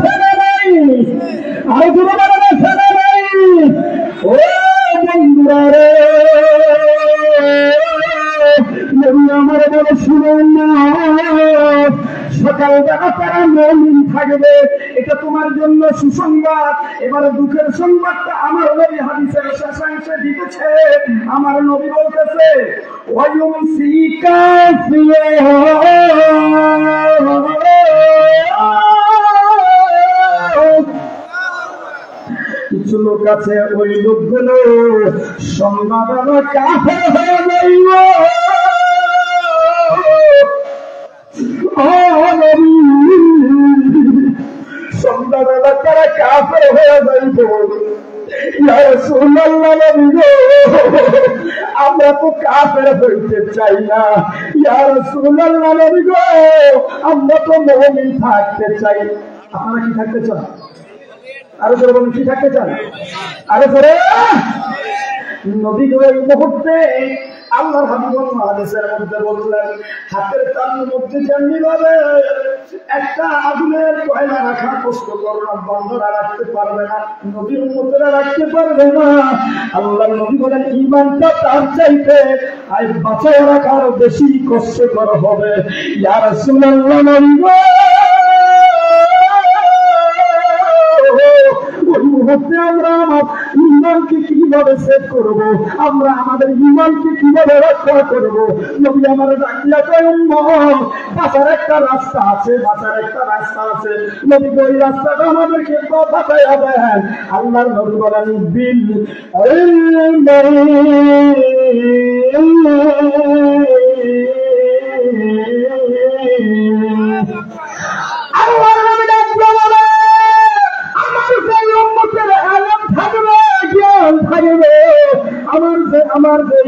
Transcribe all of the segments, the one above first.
ছেলে নাই, আরো জোরে বলেন ছেলে নাই। ও বন্ধুরা রে, আমার বলে শুনেন না, সকালবেলা তারা মুমিন থাকবে, এটা তোমার জন্য সুসংবাদ। এবার দুঃখের সংবাদটা আমার নবী হাদিসের শেষাংশে দিতেছে। আমার নবী বলতেছে, কিছু লোক আছে, ওই লোকগুলো সন্ধ্যাবেলা কাফের হয়ে যাইব। সন্ধ্যাবেলা তারা কাফের হয়ে যাইব। আমরা তো কাফের হইতে চাই না, ইয়া রাসূলুল্লাহ নবী গো, আমরা তো মুমিন থাকতে চাই। আপনারা কি থাকতে চান? আরো জোরে বলুন, কি থাকতে চান? আরো জোরে। নবী গো এই মুহূর্তে আল্লাহর হাবিব হাদিসের মধ্যে বললেন, হাতের তালুর মধ্যে যেমনি ভাবে একটা আগুনের কয়লা রাখা কষ্টকর, বন্ধরা রাখতে পারবে না, নবীর উম্মতেরা রাখতে পারবে না। আল্লাহর নবী বলেন, ঈমানটা তার চাইতে আর বাঁচায় রাখা আরো বেশি কষ্টকর হবে। ইয়া রাসূলুল্লাহ নবী গো, ওই মুহূর্তে আমরা আমার ঈমানকে কিভাবে সেভ করবো, আমরা আমাদের ঈমানকে কিভাবে রক্ষা করবো? নবী আমার ডাকিয়া কয়, উম্মত, বাঁচার একটা রাস্তা আছে, বাঁচার একটা রাস্তা আছে। নবী ওই রাস্তাটা আমাদেরকে বাঁচাইয়া দেন। আল্লাহর নবী বলেন, বিল আল্লাহর নবী ডাকতে বলে, আমার যে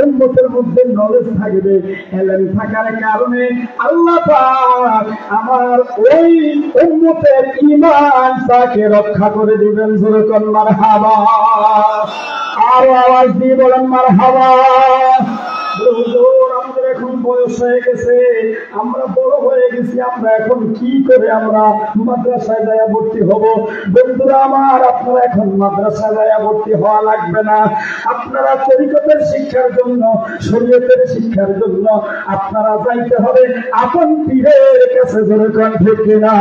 উম্মতের মধ্যে নলেজ থাকবে, এলেম থাকার কারণে আল্লাহ পাক আমার ওই উম্মতের ঈমানটাকে রক্ষা করে দিবেন। জোরে কোন মারহাবা। আরো আওয়াজ দিয়ে বলেন মারহাবা। আমাদের এখন বয়স হয়ে গেছে, আমরা বড় হয়ে গেছি, আমরা এখন কি করে আমরা মাদ্রাসায় যাইয়া ভর্তি হব? বন্ধুরা আমার, আপনারা এখন মাদ্রাসায় যাইয়া ভর্তি হওয়া লাগবে না। আপনারা তরিকতের শিক্ষার জন্য, শরীয়তের শিক্ষার জন্য আপনারা যাইতে হবে আপন পীরের কাছে। জোরে কোন ঠিক কিনা?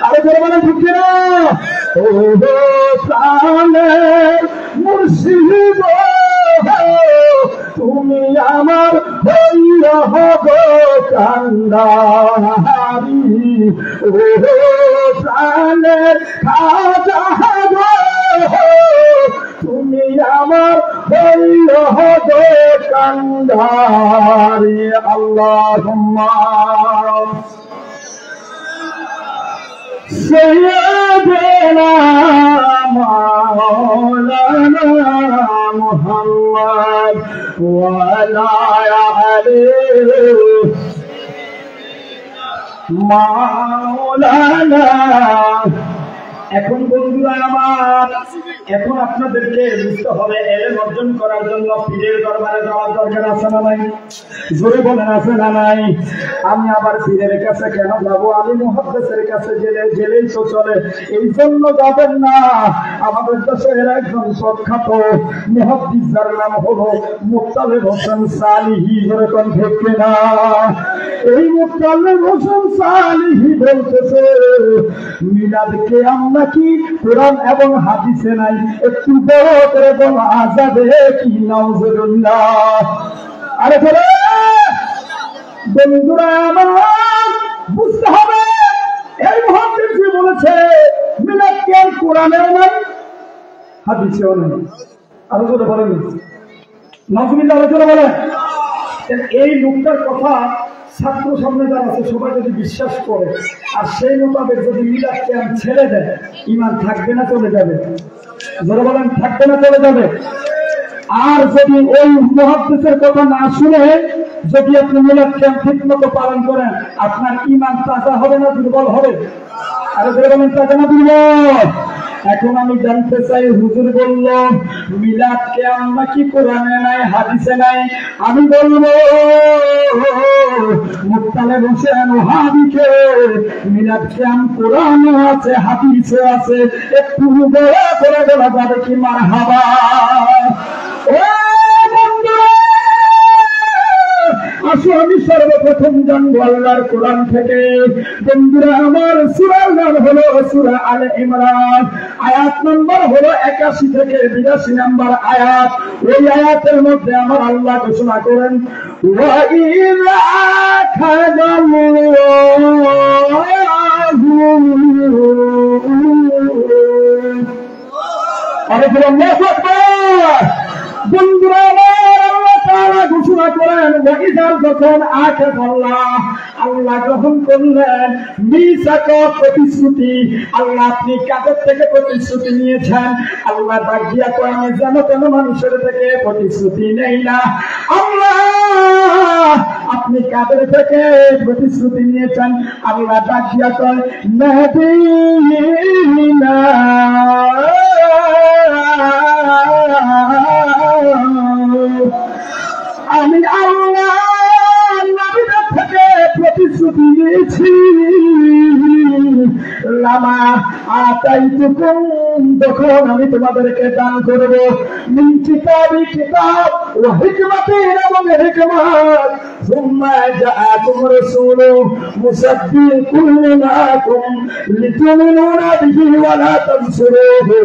আরে জোরে বলেন ঠিক কিনা? ও প্রাণে মুর্শিদ, তুমি আমার হইয়া হব কান্দারি, ও প্রাণের খাজা গো, তুমি আমার হইয়া হব কান্দারি। আল্লাহুম্মা সাইয়্যিদানা মাওলানা মুহাম্মদ ওয়া আলা আলিহি মাওলানা। এখন বন্ধুরা আমার, এখন আপনাদেরকে বুঝতে হবে, এলেম অর্জন করার জন্য পীরের দরবারে যাওয়ার দরকার আছে না নাই? জোরে বলেন, আছে না নাই? আমি আবার পীরের কাছে কেন যাবো? আমি মুহাদ্দিসের কাছে গেলেই তো চলে। এই জন্য যাবেন না। আমাদের দেশের একজন প্রখ্যাত মুহাদ্দিস, যার নাম হলো মুত্তালিব হোসেন সালিহি। জোরে কোন ঠিক কিনা? এই মুত্তালিব হোসেন সালিহি বলতেছে, মিলাদকে আমরা কি কোরআন এবং হাদিসে নাই? একটু বড় করে বলা যাবে কি? নাউজুবিল্লাহ। আরে বলে বন্ধুরা আমার, বুঝতে হবে, এই মুহাদ্দিস যে বলেছে মিলাদ কি আর কোরআনেও নাই, হাদিসেও নাই। আরো করে বলেন নাউজুবিল্লাহ, আরো করে বলেন। এই লোকটার কথা ছাত্র সামনে যারা আছে সবাই যদি বিশ্বাস করে আর সেই মোতাবেক যদি মিলাদ ক্যাম্প ছেড়ে দেয়, ঈমান থাকবে না চলে যাবে? যারা বলেন থাকবে না চলে যাবে। আর যদি ওই মুহাদ্দিসের কথা না শুনে যদি আপনি মিলাদ ক্যাম্প ঠিক মতো পালন করেন, আপনার ঈমান তাজা হবে না দুর্বল হবে? আরে যারা বলেন তাজা না দুর্বল? এখন আমি জানতে চাই, হুজুর বলল মিলাদ কিয়াম নাকি কোরআনে নাই হাদিসে নাই। আমি বলবো মুক্তালেব হোসেন ওহাবীকে মিলাদ কিয়াম কোরআনে আছে হাদিসে আছে, একটু বড় করে বলা যাবে কি মারহাবা? ও আসো আমি সর্বপ্রথম জানবো আল্লাহর কোরআন থেকে। বন্ধুরা আমার, সূরার নাম হলো সূরা আলে ইমরান, আয়াত নম্বর হলো 81 থেকে 82 নম্বর আয়াত। ওই আয়াতের মধ্যে আমার আল্লাহ ঘোষণা করেন, ওয়া ইযা বন্ধুরা আল্লাহ ঘোষণা করেন, যখন আল্লাহ গ্রহণ করলেন মিসাক প্রতিশ্রুতি। আল্লাহ আপনি কাদের থেকে প্রতিশ্রুতি নিয়েছেন? আল্লাহ ডাক দিয়া করেন, যেন তেন মানুষের থেকে প্রতিশ্রুতি নেই না। আল্লাহ আপনি কাদের থেকে প্রতিশ্রুতি নিয়েছেন? আল্লাহ ডাক দিয়া করেন, নবীনা আমি আল্লাহ নবীদের থেকে প্রতিশ্রুতি নিয়েছি। লামা আতাইতুকুম, যখন আমি তোমাদেরকে দান করব মিন কিতাবি, কিতাব ও হিকমাতিন, এবং হিকমত। সুম্মা জাআকুম রাসূলুন মুসাদ্দিকুন লিমাকুম লিতুমিনুনা বিহি ওয়া লা তানসুরুহু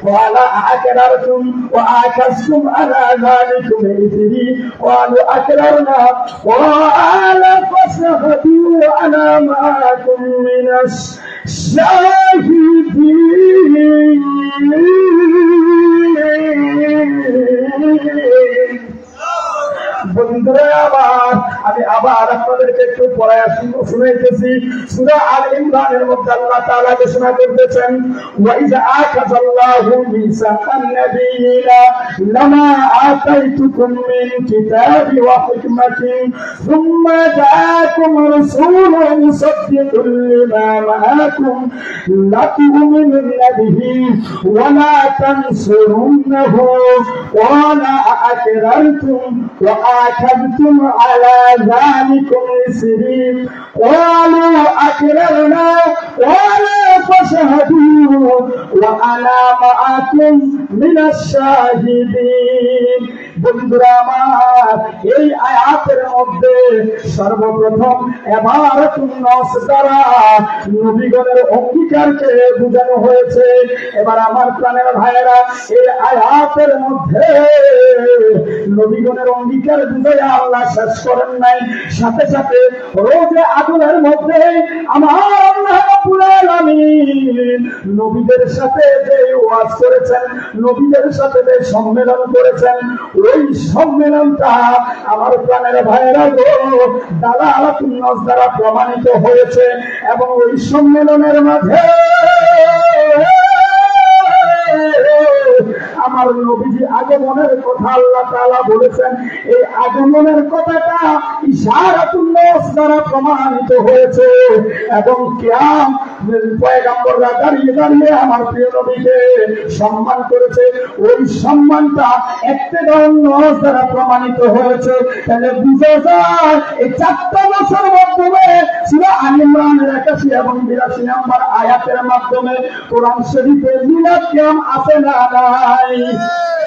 ওয়া লা আকরারতুম ওয়া আকাসতুম আলা যালিকুম ইসরি قالوا أكررنا قال فاشهدوا على ما كن من الشاهدين। বন্ধুরা আমার, আমি আবার আপনাদেরকে একটু পড়ায় শুনাইতেছি। সূরা আল ইমরানের মধ্যে আল্লাহ তাআলা ঘোষণা করতেছেন, ওয়া ইযা আকাযাল্লাহু মিসাকান নাবিয়্যিনা লামা আতাইতুকুম মিন কিতাবি ওয়া হিকমাতিন সুম্মা জাআকুম রাসূলুন মুসাদ্দিকুন লিমা মা'াকুম লাতু'মিনুন্না বিহি ওয়া লা তানসুরুন্নাহু ওয়া আকরারতুম ওয়া أخذتم على ذلكم إصري قالوا أقررنا ولا فاشهدوا وأنا معكم من الشاهدين। বন্ধুরা আমার, এই আয়াতের মধ্যে সর্বপ্রথম ইবারাতুন নাস দ্বারা নবীগণের অঙ্গীকারকে বোঝানো হয়েছে। এবার আমার প্রাণের ভাইয়েরা, এই আয়াতের মধ্যে নবীগণের অঙ্গীকার বুঝাই আল্লাহ শেষ করেন নাই, সাথে সাথে রোজে আগুনের মধ্যে আমার আল্লাহ রাব্বুল আলামিন নবীদের সাথে যে ওয়াজ করেছেন, নবীদের সাথে যে সম্মেলন করেছেন, ওই সম্মেলনটা আমার প্রাণের ভাইয়েরা গো দালালাতুন নাস দ্বারা প্রমাণিত হয়েছে। এবং ওই সম্মেলনের মাঝে আমার নবীজি আগমনের কথা আল্লাহ তাআলা বলেছেন। এই আগমনের কথাটা ইশারাতুন নাস দ্বারা প্রমাণিত হয়েছে। এবং কিয়াম পয়গম্বররা দাঁড়িয়ে দাঁড়িয়ে আমার প্রিয় নবীকে সম্মান করেছে। ওই সম্মানটা ইত্তেবাউন নাস দ্বারা প্রমাণিত হয়েছে। তাহলে বুঝা যায় এই 4টা বছর মাধ্যমে সূরা আল ইমরানের 81 এবং 82 নম্বর আয়াতের মাধ্যমে কোরআন শরীফে মিলাদ কিয়াম আছে না নাই?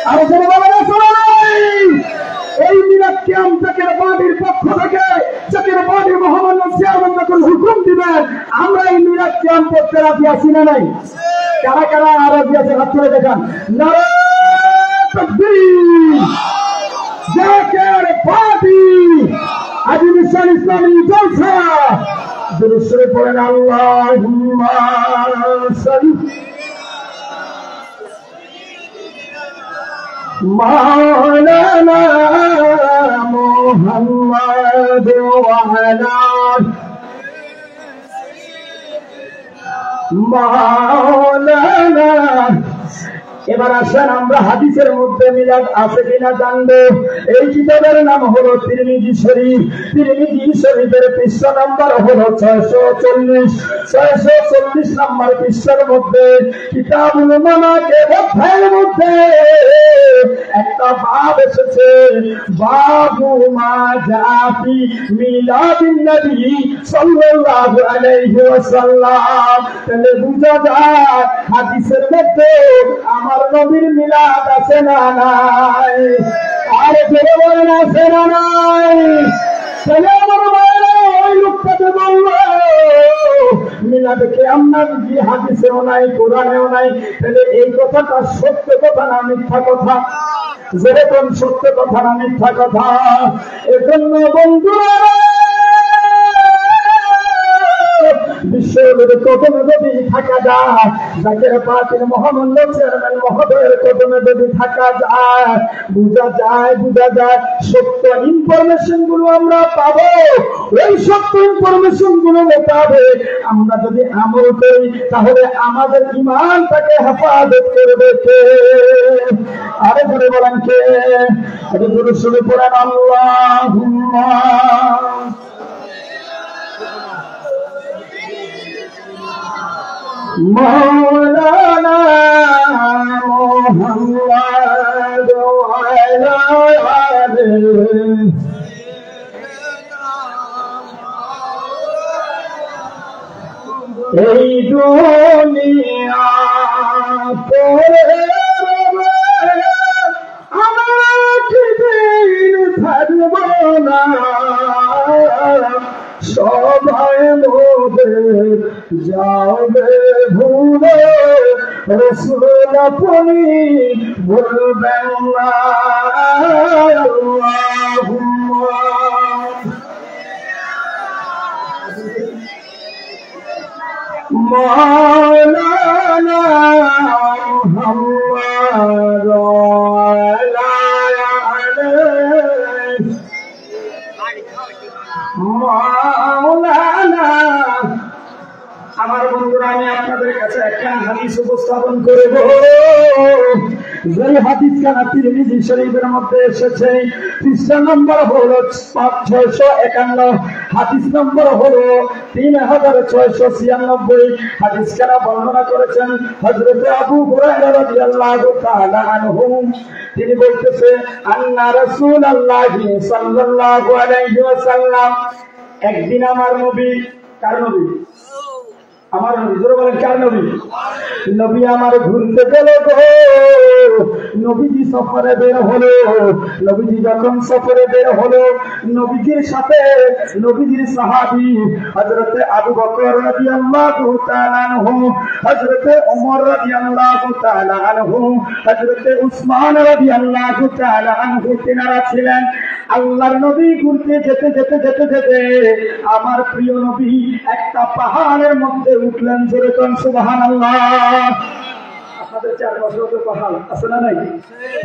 আর যারা বলেন আছে নাই, এই মিলাদ কিয়াম জাকের বাড়ির পক্ষ থেকে জাকের বাড়ি মোহাম্মদ চেয়ারম্যান যখন হুকুম দিবেন, আমরা এই মিলাদ কিয়াম করতে রাজি আছি না নাই? কারা কারা রাজি আছে হাত তুলে দেখান। নারে তাকবীর। জাকের বাড়ি আজিমুসান ইসলামী জলসা দুরূদ শরীফ পড়েন। আল্লাহুম্মা সাল্লি মাওলানা মুহাম্মদ ওয়া আলা মাওলানা এবার আসেন আমরা হাদিসের মধ্যে মিলাদ আছে কিনা জানবো। এই কিতাবের নাম হলো তিরমিজি শরীফ। তিরমিজি শরীফের পৃষ্ঠা নাম্বার হলো 640। 640 নাম্বার পৃষ্ঠার মধ্যে কিতাবুল মানাকিব অধ্যায়ের মধ্যে একটা বাব এসেছে, বাবু মা জাফি মিলাদিন নবী সাল্লাল্লাহু আলাইহি ওয়াসাল্লাম। তাহলে বুঝা যায় হাদিসের মধ্যে আমার নবীর মিলাদ আছে না নাই? আর জোরে বলেন আছে না নাই? তাহলে আমার ভাইরা ওই লোকটাকে বললো মিলাদ কেমন কি হাদিসেও নাই, কোরআনেও নাই। তাহলে এই কথাটা সত্য কথা না মিথ্যা কথা? যেরকম সত্য কথা না মিথ্যা কথা। এজন্য বন্ধুরা বিশ্বের কদমে যদি থাকা যায়, জাকের পার্টির মহামান্য চেয়ারম্যান মহোদয়ের কদমে যদি থাকা যায়, বুঝা যায় সত্য ইনফরমেশন গুলো আমরা পাবো। ওই সত্য ইনফরমেশন গুলো পাবে আমরা যদি আমল করি, তাহলে আমাদের ঈমানটাকে হেফাজত করবে কে? আরে ধরে বলেন কে? আরে ধরে শুনে পড়েন আল্লাহুম্মা مولانا محمد وعلى آله এই দুনিয়া পরে আমাকে দিন থাকব না, সবাই মোদের যাবে ভুলে, রসুল আপনি বলবেন না। আল্লাহুম্মা মাওলানা মুহাম্মদ ওয়ালা আলিহি মাওলানা। আমার বন্ধুরা আমি আপনাদের কাছে একটা হাদিস উপস্থাপন করব। যে হাদিস কানা তিরমিজি শরীফের মধ্যে এসেছে, পৃষ্ঠা নম্বর হলো 651, হাদিস নম্বর হলো 3696। হাদিস কানা বর্ণনা করেছেন হযরত আবু হুরায়রা রাদিয়াল্লাহু তাআলা আনহু। তিনি বলতেছে আন্না রাসূলুল্লাহি সাল্লাল্লাহু আলাইহি ওয়াসাল্লাম, একদিন আমার নবী, কার নবী? আমার নবী। জোরে বলেন কার নবী? নবী আমার ঘুরতে গেল গো। নবীজি সফরে বের হলো। নবীজি যখন সফরে বের হলো, নবীজির সাথে নবীজির সাহাবী হযরত আবু বকর রাদিয়াল্লাহু তাআলা আনহু, হযরত ওমর রাদিয়াল্লাহু তাআলা আনহু, হযরত উসমান রাদিয়াল্লাহু তাআলা আনহু তিনারা ছিলেন। আল্লাহর নবী ঘুরতে যেতে যেতে যেতে যেতে আমার প্রিয় নবী একটা পাহাড়ের মধ্যে উঠলেন। জোরে কোন সুবহানাল্লাহ। আপনাদের চারপাশে তো পাহাড় আছে না নাই?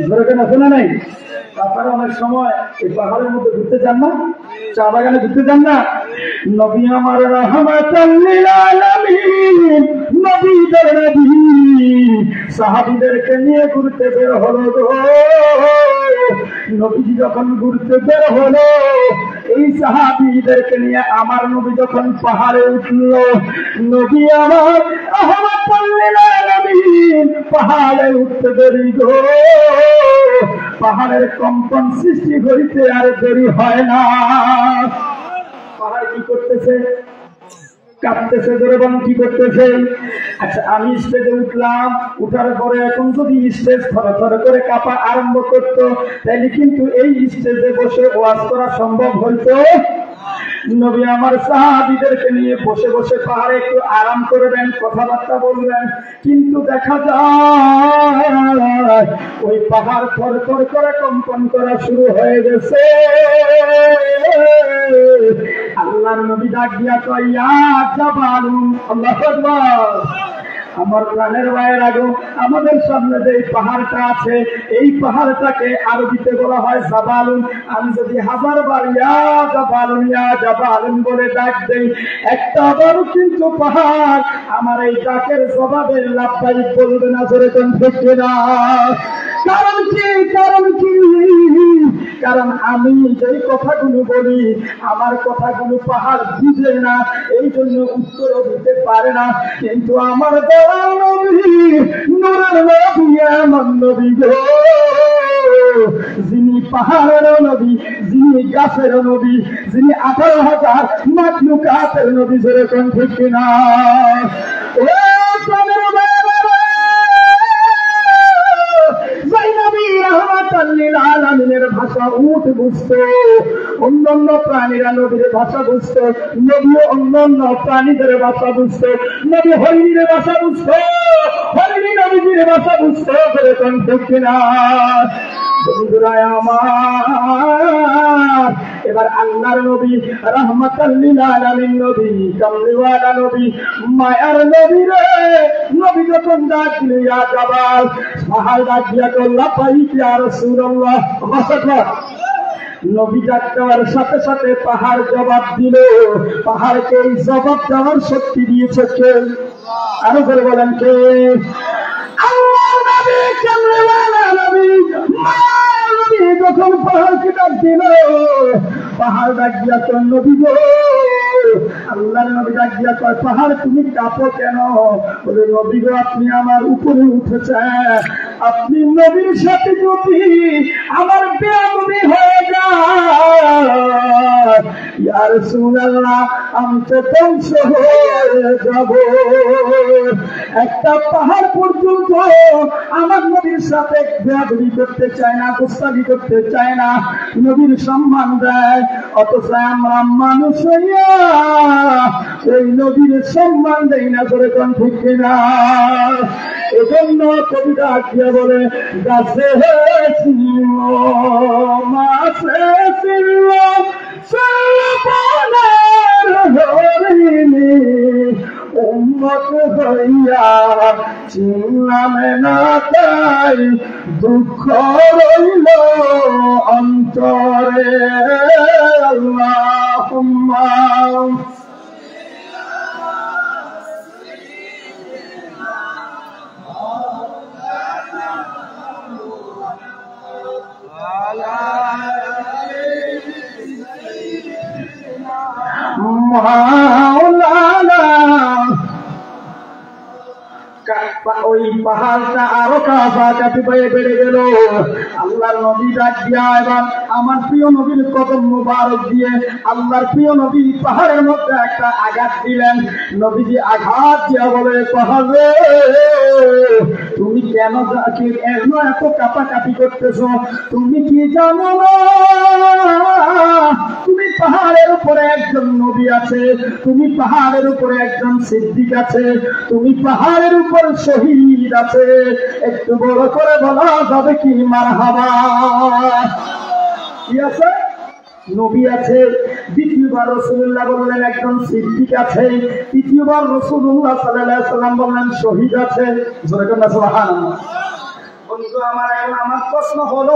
জোরে কোন আছে না নাই? আপনারা অনেক সময় এই পাহাড়ের মধ্যে ঘুরতে যান না? চা বাগানে ঘুরতে যান না? নবী আমার রাহমাতাল লিল আলামিন, নবীদের নবী সাহাবীদেরকে নিয়ে ঘুরতে বের হলো গো। নবীজি যখন ঘুরতে বের হলো, এই সাহাবীদেরকে নিয়ে আমার নবী যখন পাহাড়ে উঠল, নবী আমার রাহমাতাল লিল আলামিন পাহাড়ে উঠতে দেরি গো। পাহাড়ের কম্পন সৃষ্টি করিতে আর দেরি হয় না। পাহাড় কি করতেছে? কাঁপতেছে। জোরে বলেন কি করতেছে? আচ্ছা, আমি স্টেজে উঠলাম, উঠার পরে এখন যদি স্টেজ থরথর করে কাঁপা আরম্ভ করতো, তাহলে কিন্তু এই স্টেজে বসে ওয়াজ করা সম্ভব হইতো? নবী আমার সাহাবীদেরকে নিয়ে বসে বসে পাহাড়ে একটু আরাম করবেন, কথাবার্তা বলবেন, কিন্তু দেখা যায় ওই পাহাড় থরথর করে কম্পন করা শুরু হয়ে গেছে। আল্লাহর নবী ডাক দিয়া কয়, ইয়া জাবালু, আল্লাহু আকবার, আমার প্রাণের ভাইয়ের আগে আমাদের সামনে যে পাহাড়টা আছে এই পাহাড়টাকে আরবিতে বলা হয় জাবালুন। আমি যদি 1000 বার ইয়া জাবালুন ইয়া জাবালুন বলে ডাক দেই, একটা বারও কিন্তু পাহাড় আমার এই ডাকের জবাবে লাব্বাইক বলবে না, জোরে কোন ঠিক না? কারণ কি? কারণ আমি যেই কথাগুলো বলি আমার কথাগুলো পাহাড় বুঝে না, এই জন্য উত্তরও দিতে পারে না। কিন্তু আমার দয়াল নবী, নূরের নবী, আমার নবী গো, যিনি পাহাড়ের নবী, যিনি গাছের নবী, যিনি 18,000 মাখলুকাতের নবী, যেরকম ঠিক কিনা? ভাষা উঠ বুঝত, অন্যান্য প্রাণীরা নবীর ভাষা বুঝত, নবীও অন্যান্য প্রাণীদের ভাষা বুঝত, নবী হরিণীর ভাষা বুঝত, হরিণী নবীর ভাষা বুঝত, এরকম ঠিক কিনা? আমার এবার আল্লাহর নবী, রাহমাতাল লিল আলামিন নবী, কামলিওয়ালা নবী, মায়ার নবী রে, নবী যখন ডাক দিলেন ইয়া জাবাল, পাহাড় ডাক দিয়া আল্লাহ পাইক ইয়া রাসূলুল্লাহ। নবী ডাক দেওয়ার সাথে সাথে পাহাড় জবাব দিল। পাহাড়কে এই জবাব দেওয়ার শক্তি দিয়েছে কে? আরো করে বলেন কে? আল্লাহর নবী, কামলিওয়ালা নবী, মায়ার নবী যখন পাহাড়কে ডাক দিল, পাহাড় ডাক দিয়া তো নবী গো, আল্লাহর নবী ডাক দিয়া কয় পাহাড় তুমি কাঁপো কেন? বলে নবী গো আপনি আমার উপরে উঠেছেন, আপনি নবীর সাথে যদি আমার বেয়াদবি হয়ে যায় ইয়া রাসূলুল্লাহ আমি তো ধ্বংস হয়ে যাব। একটা পাহাড় পর্যন্ত আমার নবীর সাথে বেয়াদবি করতে চায় না, গোস্তাগি করতে চায় না, নবীর সম্মান দেয়, অথচ আমরা মানুষ হইয়া এই নবীর সম্মান দেই না, করে কোন ঠিক কিনা? এজন্য কবিতা দিয়ে বলে গাছে ছিল মাছে ছিল উন্মত হইয়া চিনলামে না, তাই দুঃখ রইল অন্তরে। আল্লাহুম্মা মাওলানা। ওই পাহাড়টা আরো কাছাকাছি পেয়ে বেড়ে গেল। আল্লাহর নবী ডাক দিয়া এবার আমার প্রিয় নবীর কদম মুবারক দিয়ে আল্লাহর প্রিয় নবী পাহাড়ের মধ্যে একটা আঘাত দিলেন। নবীজি আঘাত দিয়া বলে পাহাড়ে তুমি কেন এত কাঁপাকাঁপি করতেছ? তুমি কি জানো না তুমি পাহাড়ের উপরে একজন নবী আছে, তুমি পাহাড়ের উপরে একজন সিদ্দিক আছে, তুমি পাহাড়ের উপর শহীদ আছে। একটু বড় করে বলা যাবে কি মারহাবা? কি আছে? নবী আছে। দ্বিতীয়বার রাসূলুল্লাহ বললেন একজন সিদ্দিক আছে। তৃতীয়বার রাসূলুল্লাহ সাল্লাল্লাহু আলাইহি ওয়াসাল্লাম বললেন শহীদ আছে। জোরে বলুন সুবহানাল্লাহ। বন্ধু আমার, এখন আমার প্রশ্ন হলো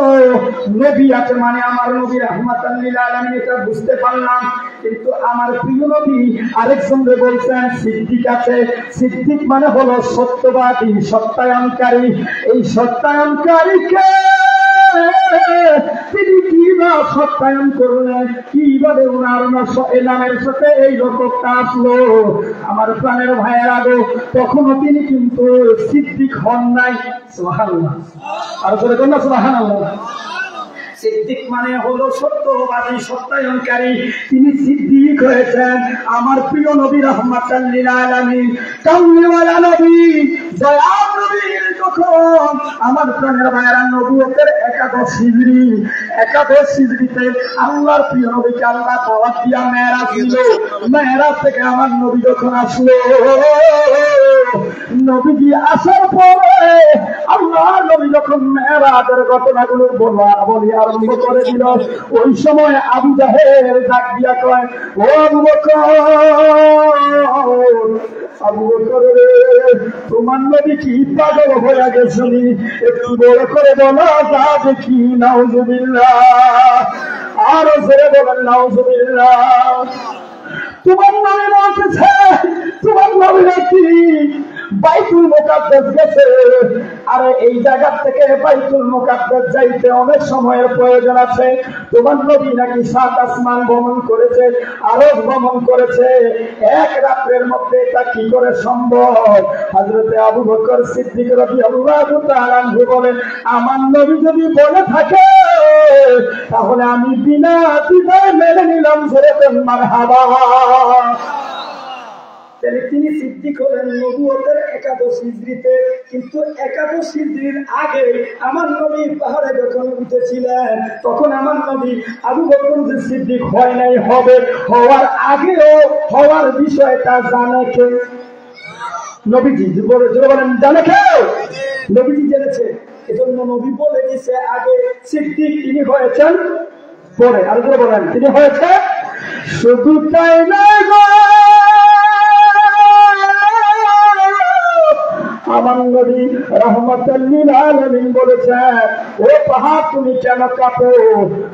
নবী আছে মানে আমার নবী রাহমাতাল লিল আলামিন, এটা বুঝতে পারলাম, কিন্তু আমার প্রিয় নবী আরেকজনকে বলছেন সিদ্দিক আছে। সিদ্দিক মানে হলো সত্যবাদী, সত্যায়নকারী। এই সত্যায়নকারীকে তিনি কিভাবে সত্যায়ন করলেন, কিভাবে ওনার নামের সাথে এই লোকটা আসলো? আমার প্রাণের ভাইয়ের আগে তখনও তিনি কিন্তু সিদ্দিক হন নাই। সুবহানাল্লাহ। আর জোরে বলুন না সুবহানাল্লাহ। সিদ্দিক মানে হলো সত্যবাদী, সত্যায়নকারী। তিনি সিদ্দিক হয়েছেন আমার প্রিয় নবী রাহমাতাল লিল আলামিন, কামলিওয়ালা নবী, দয়ার নবী। যখন আমার প্রাণের ভাইয়েরা নবুয়তের একাদশ হিজরিতে আল্লাহর প্রিয় নবীকে আল্লাহ দাওয়াত দিয়া মেরাজ দিল। মেরাজ থেকে আমার নবী যখন আসলো, নবীজি আসার পরে আল্লাহর নবী যখন মেরাজের ঘটনাগুলো বলি আরম্ভ করে দিল, ওই সময় আবু জাহেল ডাক দিয়া কয়, ও আবু বকর আবু বকর রে, তোমার নবী কি পাগল হয়ে গেছেন? একটু বড় করে বলো তা দেখি। নাউজুবিল্লাহ, আরো জোরে বলেন নাউজুবিল্লাহ। তোমার নবী বলতেছে, তোমার নবী নাকি বাইতুল মুকাদ্দাস গেছে। আরে এই জায়গা থেকে বাইতুল মুকাদ্দাস যাইতে অনেক সময়ের প্রয়োজন আছে। তোমার নবী নাকি 7 আসমান ভ্রমণ করেছে, আরশ ভ্রমণ করেছে, এক রাতের মধ্যে। এটা কি করে সম্ভব? হযরতে আবু বকর সিদ্দিক রাদিয়াল্লাহু তাআলা আনহু বলেন, আমার নবী যদি বলে থাকে তাহলে আমি বিনা দ্বিধায় মেনে নিলাম। জোরে বলেন মারহাবা। তিনি সিদ্দিক হলেন নবুয়তের 11 হিজরিতে, কিন্তু 11 হিজরির আগে আমার নবী পাহাড়ে যখন উঠেছিলেন তখন আমার নবী আবু বকর সিদ্দিক হয় নাই, হবে, হওয়ার আগেও হওয়ার বিষয়টা জানে কে? নবীজি। বলেন জানে কে? নবীজি জেনেছে, এজন্য নবী বলে দিয়েছে আগে সিদ্দিক তিনি হয়েছেন পরে। আর বলেন তিনি হয়েছে। শুধু তাই নয় গো, আমার নবী রাহমাতাল লিল আলামিন বলেছেন, ও পাহাড় তুমি কেন কাঁপো?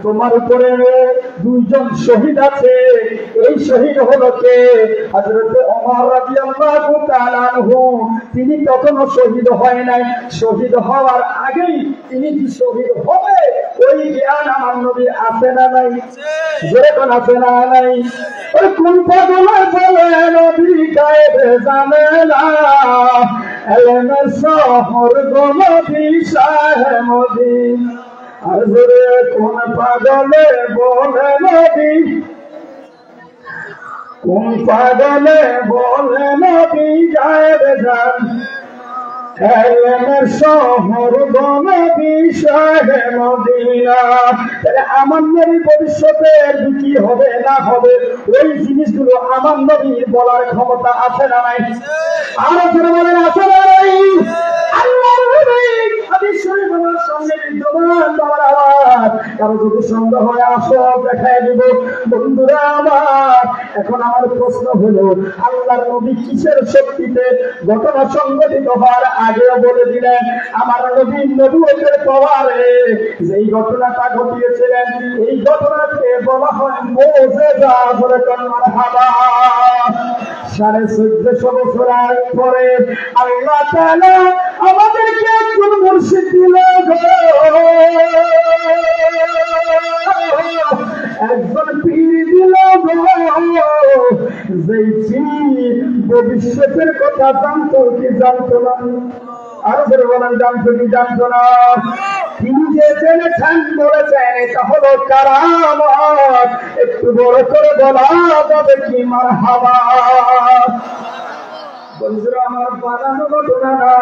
তোমার উপরে 2 জন শহীদ আছে। এই শহীদ হলো কে? হযরতে ওমর রাদিয়াল্লাহু তাআলা আনহু। তিনি তখনও শহীদ হয় নাই, শহীদ হওয়ার আগেই তিনি যে শহীদ হবে ওই জ্ঞান আমার নবীর আছে না নাই? জোরে কোন আছে না নাই? ওই কোন পাগলে বলে নবী গায়েবে জানে না, এলেমের শহর গনবী শাহে মদিনা। আর জোরে কোন পাগলে বলে নবী, কোন পাগলে বলে নবী গায়েবে জানে, এলেমের শহর গনবী শাহে মদিনা। তাহলে আমার নবী ভবিষ্যতের কি হবে না হবে ওই জিনিসগুলো আমার নবীর বলার ক্ষমতা আছে না নাই? আর বলেন আছে না নাই? আল্লাহর নবী হাদিস শরীফ আমার সঙ্গে বিদ্যমান। বাবার আওয়াজ কারো যদি সন্দেহ হয় আসো দেখায় দিব। বন্ধুরা আমার, এখন আমার প্রশ্ন হলো, আল্লাহর নবী কিসের শক্তিতে ঘটনা সংঘটিত হওয়ার আগেও বলে দিলেন আমার নবী নবুয়তের পাওয়ারে যেই ঘটনাটা ঘটিয়েছিলেন এই ঘটনাকে বলা হয় মুজিজা। বলে মারহাবা। 1450 বছর পরে আল্লাহ তাআলা আমাদেরকে একজন মুর্শিদ দিল, একজন পীর দিল, যেই পীর ভবিষ্যতের কথা জানতো কি জানতো না? আরো ধরে বলেন জানতো কি জানতো না? তিনি যে জেনেছেন বলেছেন এটা হলো কারামত। একটু বড় করে বলা যাবে কি মারহাবা? বন্ধুরা আমার, বানানো ঘটনা না।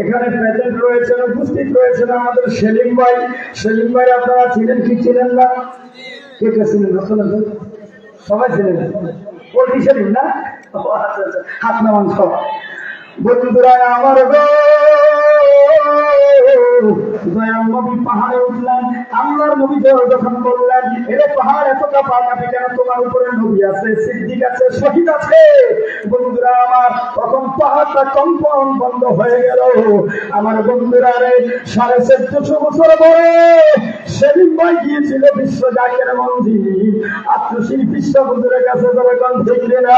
এখানে প্রেজেন্ট রয়েছেন, উপস্থিত রয়েছেন আমাদের সেলিম ভাই। সেলিম ভাই আপনারা ছিলেন কি ছিলেন না? কে কে ছিলেন? সবাই ছিলেন। পোল্ট্রি সেলিম না? হাত নামান সবাই। বন্ধুরা আমার গো, দয়াল নবী পাহাড়ে উঠলেন। আল্লাহর নবী যখন বললেন, এরে পাহাড় এত কাঁপাকাঁপি কেন? তোমার উপরে নবী আছে, সিদ্দিক আছে, শহীদ আছে। বন্ধুরা আমার, তখন পাহাড়টা কম্পন বন্ধ হয়ে গেল। আমার বন্ধুরা রে, 1450 বছর পরে সেদিন ভাই গিয়েছিল বিশ্ব জাকের মন্দির আত্মশিল্পী বিশ্ব হুজুরের কাছে বলে কোন দেখলে না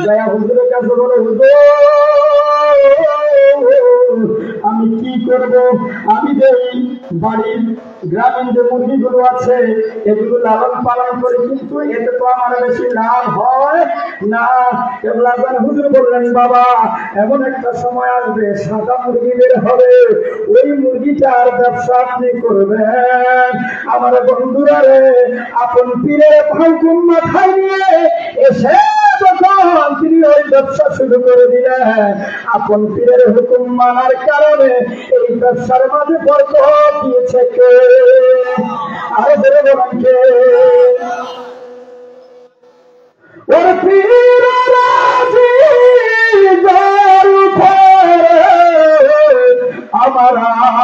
দয়া হুজুরের কাছে বলে, হুজুর আমি কি করব? আমি যে বাড়ির গ্রামীণ যে মুরগিগুলো আছে এগুলো লালন পালন করি, কিন্তু এতে তো আমার বেশি লাভ হয় না। হুজুর বললেন, বাবা এমন একটা সময় আসবে সাদা মুরগি বের হবে, ওই মুরগিটার ব্যবসা আপনি করবেন। আমার বন্ধুরা রে, আপন পীরের হুকুম মাথায় নিয়ে এসে তখন তিনি ওই ব্যবসা শুরু করে দিলেন। আপন পীরের হুকুম মানার কারণে এই ব্যবসার মাঝে বরকত দিয়েছে কে? আরো ধরে বলেন কে? ওর পীর রাজি যার উপরে আমার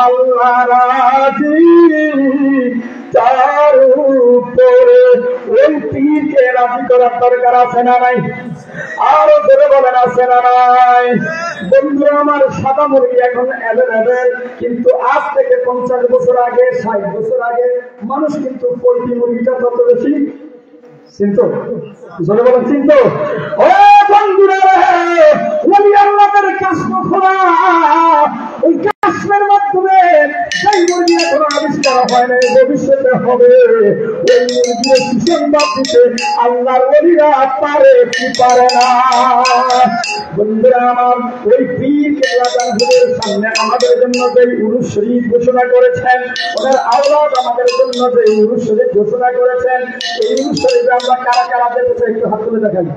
আল্লাহ রাজি তার উপরে। ওই পীরকে রাজি করার দরকার আছে না নাই? আরো ধরে বলেন আছে না নাই? বন্ধুরা আমার, সাদা মুরগি এখন অ্যাভেলেবেল, কিন্তু আজ থেকে 50 বছর আগে, 60 বছর আগে মানুষ কিন্তু পোল্ট্রি মুরগিটা তত বেশি চিন্ত। জোরে বলেন চিন্ত। ও বন্ধুরা, ওই আল্লাহর কাশফ খোলা, ওই কাশফের মাধ্যমে সেই মুরগি এখনো আবিষ্কার হয় না, ভবিষ্যতে হবে। ওই মুরগির সুসংবাদ দিতে আল্লাহর ওলিরা পারে কি পারে না? বন্ধুরা আমার, ওই পীর কেবলা হুজুরের সামনে আমাদের জন্য যে উরুস শরীফ ঘোষণা করেছেন, ওনার আওলাদ আমাদের জন্য যে উরুস শরীফ ঘোষণা করেছেন, এই উরুস শরীফে আমরা কারা কারা যেতে চাই একটু হাত তুলে দেখাই।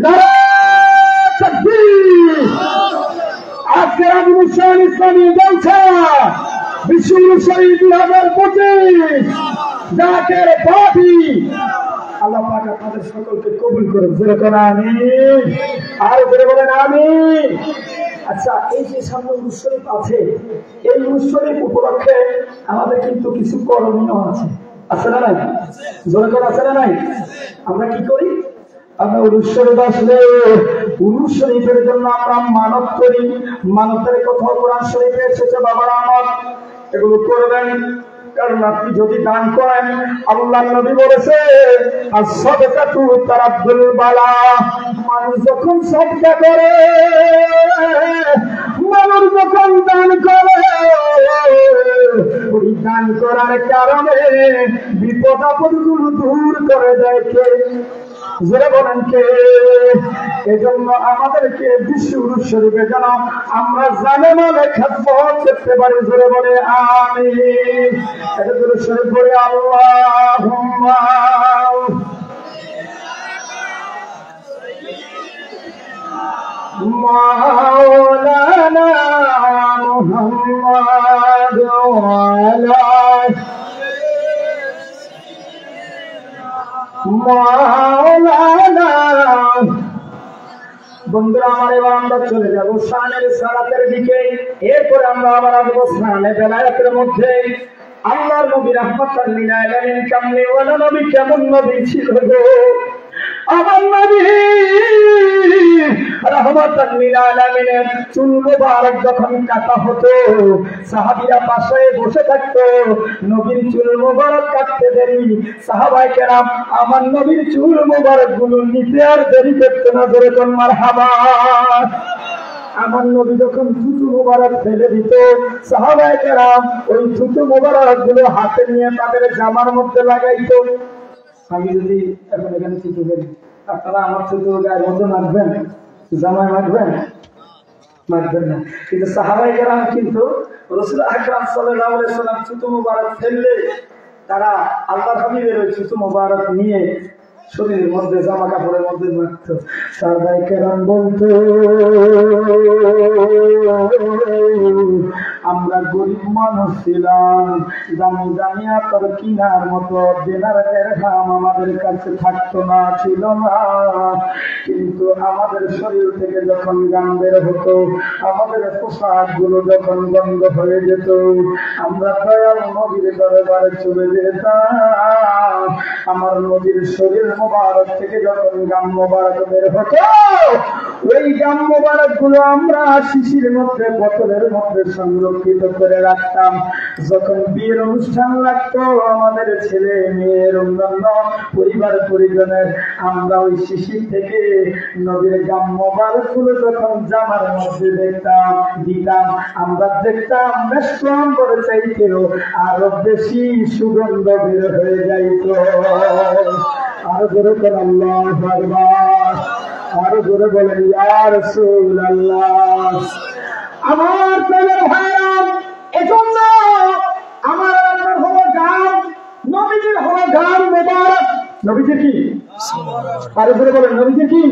নারায়ে তাকবীর। আজকে আবুল শাহ ইসলামী জলসা বিশ্ব উরুস শরীফ 2025 জাকের পার্টি। আল্লাহ পাক আপনাদের সকলকে কবুল করুন। যেরকম আমিন, আর জোরে বলেন আমিন। আচ্ছা, এই যে সামনে উরুস শরীফ আছে, এই উরুস শরীফ উপলক্ষে আমাদের কিন্তু কিছু করণীয় আছে, আছে না নাই? জোরে করে আছে না নাই? আমরা কি করি? আমরা উরুস শরীফ আসলে উরুস শরীফের জন্য আমরা মানত করি। মানতের কথা কোরআন শরীফে এসেছে বাবারা আমার, এগুলো করবেন। কারণ আপনি যদি দান করেন, আল্লাহর নবী বলেছে as-সাদাকাতু তারাদ্দুল বালা। মানুষ যখন সাদকা করে, মানুষ যখন দান করে, ওই দান করার কারণে বিপদ আপদগুলো দূর করে দেয় কে? জোরে বলেন কে? এজন্য আমাদেরকে বিশ্ব উরুস শরীফে যেন আমরা জানে মানে খেদমত করতে পারি। জোরে বলে আমিন। এটা উরুস শরীফ পড়ে আল্লাহুম্মা মাওলানা মুহাম্মদ ওয়া আলা মাওলানা। বন্ধুরা আমার, এবার আমরা চলে যাবো শানের সালাতের দিকে। এরপরে আমরা আবার আসবো শানে বেলায়েতের মধ্যে। আল্লাহর নবী রাহমাতাল লিল আলামিন কামলিওয়ালা নবী কেমন নবী ছিল গো? আমার নবী রাহমাতাল লিল আলামিনের চুল মুবারক যখন কাটা হতো, সাহাবীরা পাশে বসে থাকতো। নবীর চুল মুবারক কাটতে দেরি, সাহাবায়ে কেরাম আমার নবীর চুল মুবারক গুলো নিতে আর দেরি করতো না। জোরে কোন মারহাবা। আমার নবী যখন থুতু মুবারক ফেলে দিত, সাহাবায়ে কেরাম ওই থুতু মুবারক গুলো হাতে নিয়ে তাদের জামার মধ্যে লাগাইতো। আমি যদি এখন এখানে থুতু ফেলি, আপনারা আমার থুতু গায়ের মধ্যে মাখবেন? জামায় মাখবেন? মাখবেন না। কিন্তু সাহাবায়ে কেরাম কিন্তু রাসূল আকরাম সাল্লাল্লাহু আলাইহি ওয়াসাল্লাম থুতু মুবারক ফেললে তারা আল্লাহর হাবিবের ওই থুতু মুবারক নিয়ে শরীরের মধ্যে, জামা কাপড়ের মধ্যে মাখত। সাহাবায়ে কেরাম বলতো, আমরা গরিব মানুষ ছিলাম, দামি দামি আতর কিনার মতো দিনার দিরহাম আমাদের কাছে থাকতো না, ছিল না। কিন্তু আমাদের শরীর থেকে যখন গান বের হতো, আমাদের পোশাক গুলো যখন বন্ধ হয়ে যেত, আমরা দয়াল নবীর দরবারে চলে যেতাম। আমার নবীর শরীর মোবারক থেকে যখন গান মোবারক বের হতো, ওই গান মোবারক গুলো আমরা শিশির মধ্যে, বোতলের মধ্যে সংরক্ষিত করে রাখতাম। যখন বিয়ের অনুষ্ঠান লাগতো, আমাদের ছেলে মেয়ের, অন্যান্য পরিবার পরিজনের, আমরা ওই শিশির থেকে নবীর গান মোবারক গুলো যখন জামার মধ্যে দেখতাম, দিতাম, আমরা দেখতাম মেশকাম্বর চাইতেও আরো বেশি সুগন্ধ বের হয়ে যাইত। আরো জোরে করে আল্লাহু আকবার, আরো জোরে বলেন ইয়া রাসূলুল্লাহ। আমার প্রিয় ভাইরা, এজন্য আমার আপনার হলো গান, নবীজির হলো গান মোবারক। নবীজি কি? আরো জোরে বলেন নবীজি কি?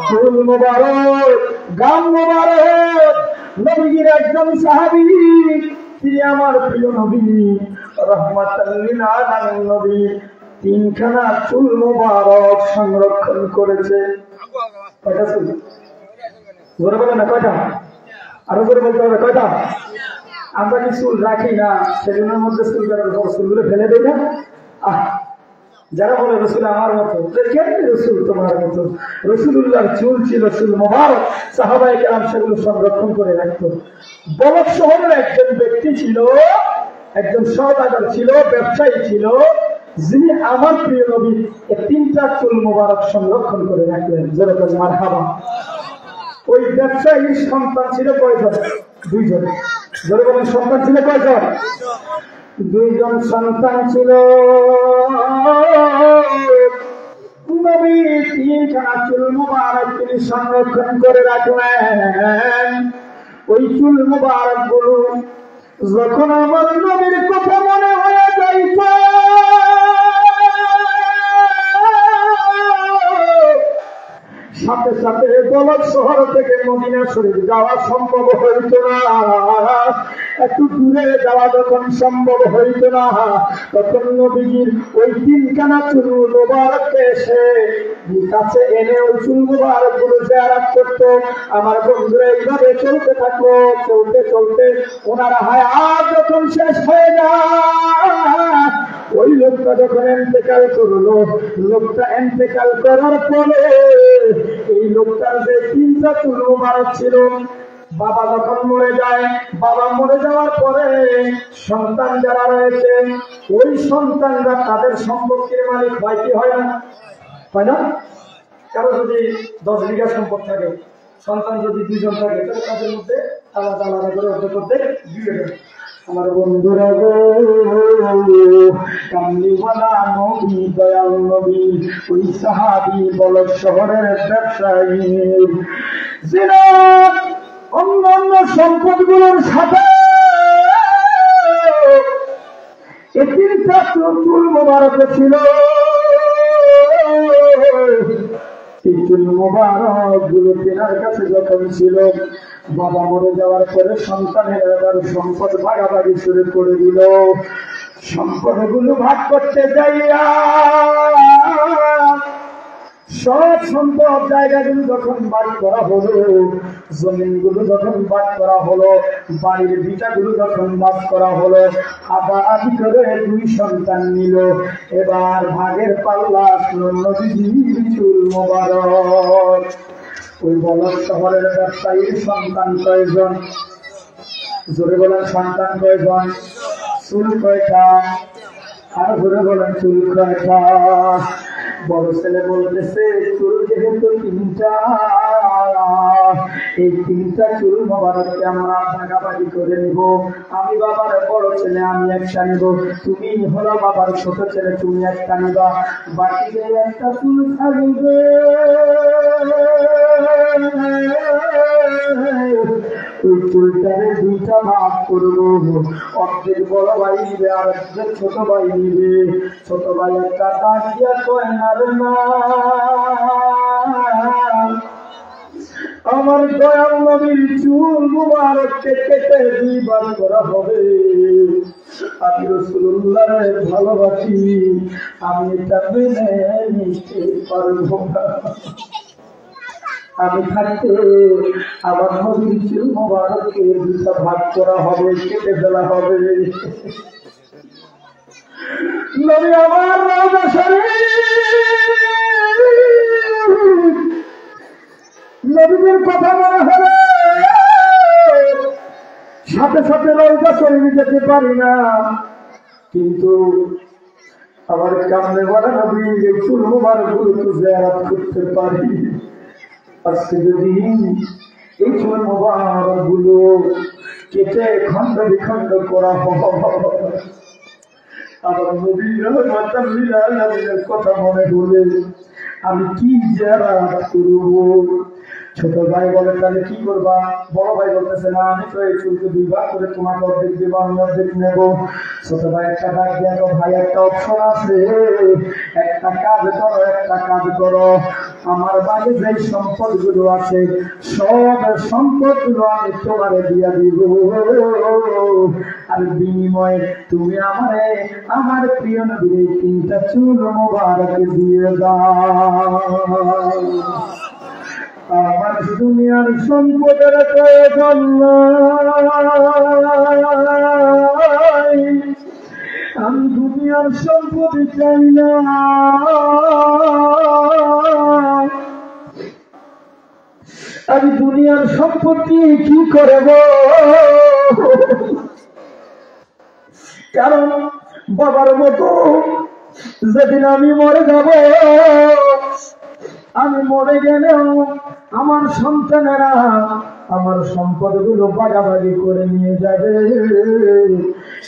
ফুল মোবারক, গান মোবারক। নবীজির একজন সাহাবী, তিনি আমার প্রিয় নবী রাহমাতাল লিল আলামিন নবী, তিনখানা চুল মোবারক সংরক্ষণ করেছে। কয়টা চুল? জোরে বলেন না কয়টা? আরো জোরে বলতে হবে কয়টা? আমরা কি চুল রাখি না? সেগুলোর মধ্যে চুলগুলো ফেলে দেই না? যারা বলে রসুল আমার মতো, কেমনি রসুল তোমার মতো? রসুল্লাহর চুল ছিল, চুল মোবারক, সাহাবায়ে কেরাম সেগুলো সংরক্ষণ করে রাখতো। বলক শহরের একজন ব্যক্তি ছিল, একজন সওদাগর ছিল, ব্যবসায়ী ছিল, যিনি আমার প্রিয় নবী এই তিনটা চুল মোবারক সংরক্ষণ করে রাখলেন। যেরকম মারহাবা। ওই ব্যবসায়ীর সন্তান ছিল কয়জন? দুইজন। যেরকম সন্তান ছিল কয়জন? দুইজন সন্তান ছিল। নবী তিনখানা চুল মুবারক তিনি সংরক্ষণ করে রাখলেন। ওই চুল মুবারক গুলো যখন আমার নবীর কথা মনে হয়ে যাইত, সাথে সাথে বলক শহর থেকে মদিনা শরীফ যাওয়া সম্ভব হইত না। একটু দূরে যাওয়া যখন সম্ভব হইত না, তখন নবীজির ওই তিনখানা চুল মুবারককে এসে কাছে এনে ওই চুল মুবারক গুলো জিয়ারত করত। আমার বন্ধুরা এইভাবে চলতে থাকলো। চলতে চলতে ওনারা হায়াত যখন শেষ হয়ে যায়, ওই লোকটা যখন ইন্তেকাল করলো, লোকটা ইন্তেকাল করার পরে এই লোকটার যে তিনটা চুল মুবারক ছিল, বাবা যখন মরে যায়, বাবা মরে যাওয়ার পরে সন্তান যারা রয়েছে, ওই সন্তানরা তাদের সম্পত্তির মালিক হয় কি হয় না? হয় না? কারো যদি 10 বিঘা সম্পদ থাকে, সন্তান যদি 2জন থাকে, তাহলে তাদের মধ্যে আলাদা আলাদা করে অর্ধেক করতে দিয়ে দেবে। আমার বন্ধুরা গো, কামলিওয়ালা নবী, দয়াল নবী, ওই সাহাবী বলক শহরের ব্যবসায়ী, যিনি অন্যান্য সম্পদগুলোর সাথে এই তিনটা চুল মোবারক ছিল। এই চুল মোবারক গুলো তেনার কাছে যখন ছিল, বাবা মরে যাওয়ার পরে সন্তানের এবার সম্পদ ভাগাভাগি শুরু করে দিল। সম্পদগুলো ভাগ করতে যাইয়া সব সম্পদ জায়গাগুলো যখন ভাগ করা হলো, জমিনগুলো যখন ভাগ করা হলো, বাড়ির ভিটাগুলো যখন ভাগ করা হলো, আধা আধি করে 2 সন্তান নিল। এবার ভাগের পাল্লা আসলো নবীজির চুল মোবারক। ওই বলক শহরের ব্যবসায়ীর সন্তান কয়জন? জোরে বলেন, সন্তান কয়জন? চুল কয়টা? আর জোরে বলেন, চুল কয়টা? বড় ছেলে বলতেছে, চুল যেহেতু 3টা, এই 3টা চুল মোবারককে আমরা ভাগাভাগি করে নিব। আমি বাবার বড় ছেলে, আমি একটা নিব। তুমি হলো বাবার ছোট ছেলে, তুমি একটা নিবা। বাকি যে একটা চুল থাকবে, ওই চুলটারে 2টা ভাগ করবো। অর্ধেক বড় ভাই নিবে, আর অর্ধেক ছোট ভাই নিবে। ছোট ভাই একটা ডাকিয়া কয়, না আমার দয়াল নবীর চুল মুবারককে কেটে 2 ভাগ করা হবে। আমি রাসূলুল্লাহর ভালোবাসি, আমি এটা মেনে নিতে পারবো না। আমি থাকতে আমার নবীর চুল মুবারককে 2টা ভাগ করা হবে, কেটে ফেলা হবে। নবী আমার রওজা শরীফ, নবীর কথা মনে হলে সাথে সাথে রওজা শরীফ যেতে পারি না, কিন্তু আমার কামনে বলা নবীর চুল মুবারকগুলো তো জিয়ারত করতে পারি। আজকে যদি এই চুল মুবারকগুলো কেটে খন্ড বিখণ্ড করা হয়, আমার নবীর রহমাতুল লিল আলামিনের কথা মনে হলে আমি কি জিয়ারত করব? ছোট ভাই বলে, তাহলে কি করবা? বড় ভাই বলতেছে, না আমি তো এই চুলকে 2 ভাগ করে তোমাকে অর্ধেক দেবো, আমি অর্ধেক নেব। ছোট ভাই একটা ডাক দিয়ে, ভাই একটা অপশন আছে, একটা কাজ করো, একটা কাজ করো। আমার বাড়ি যে সম্পদ গুলো আছে, সব সম্পদ গুলো আমি তোমারে দিয়া দিব, আর বিনিময়ে তুমি আমারে আমার প্রিয় নবীর 3টা চুল মোবারক দিয়ে দাও। আমার দুনিয়ার সম্পদের প্রয়োজন নাই, আমি দুনিয়ার সম্পত্তি চাই না, আমি দুনিয়ার সম্পত্তি কি করব? কারণ বাবার মতো যেদিন আমি মরে যাব, আমি মরে গেলেও আমার সন্তানেরা আমার সম্পদগুলো ভাগাভাগি করে নিয়ে যাবে।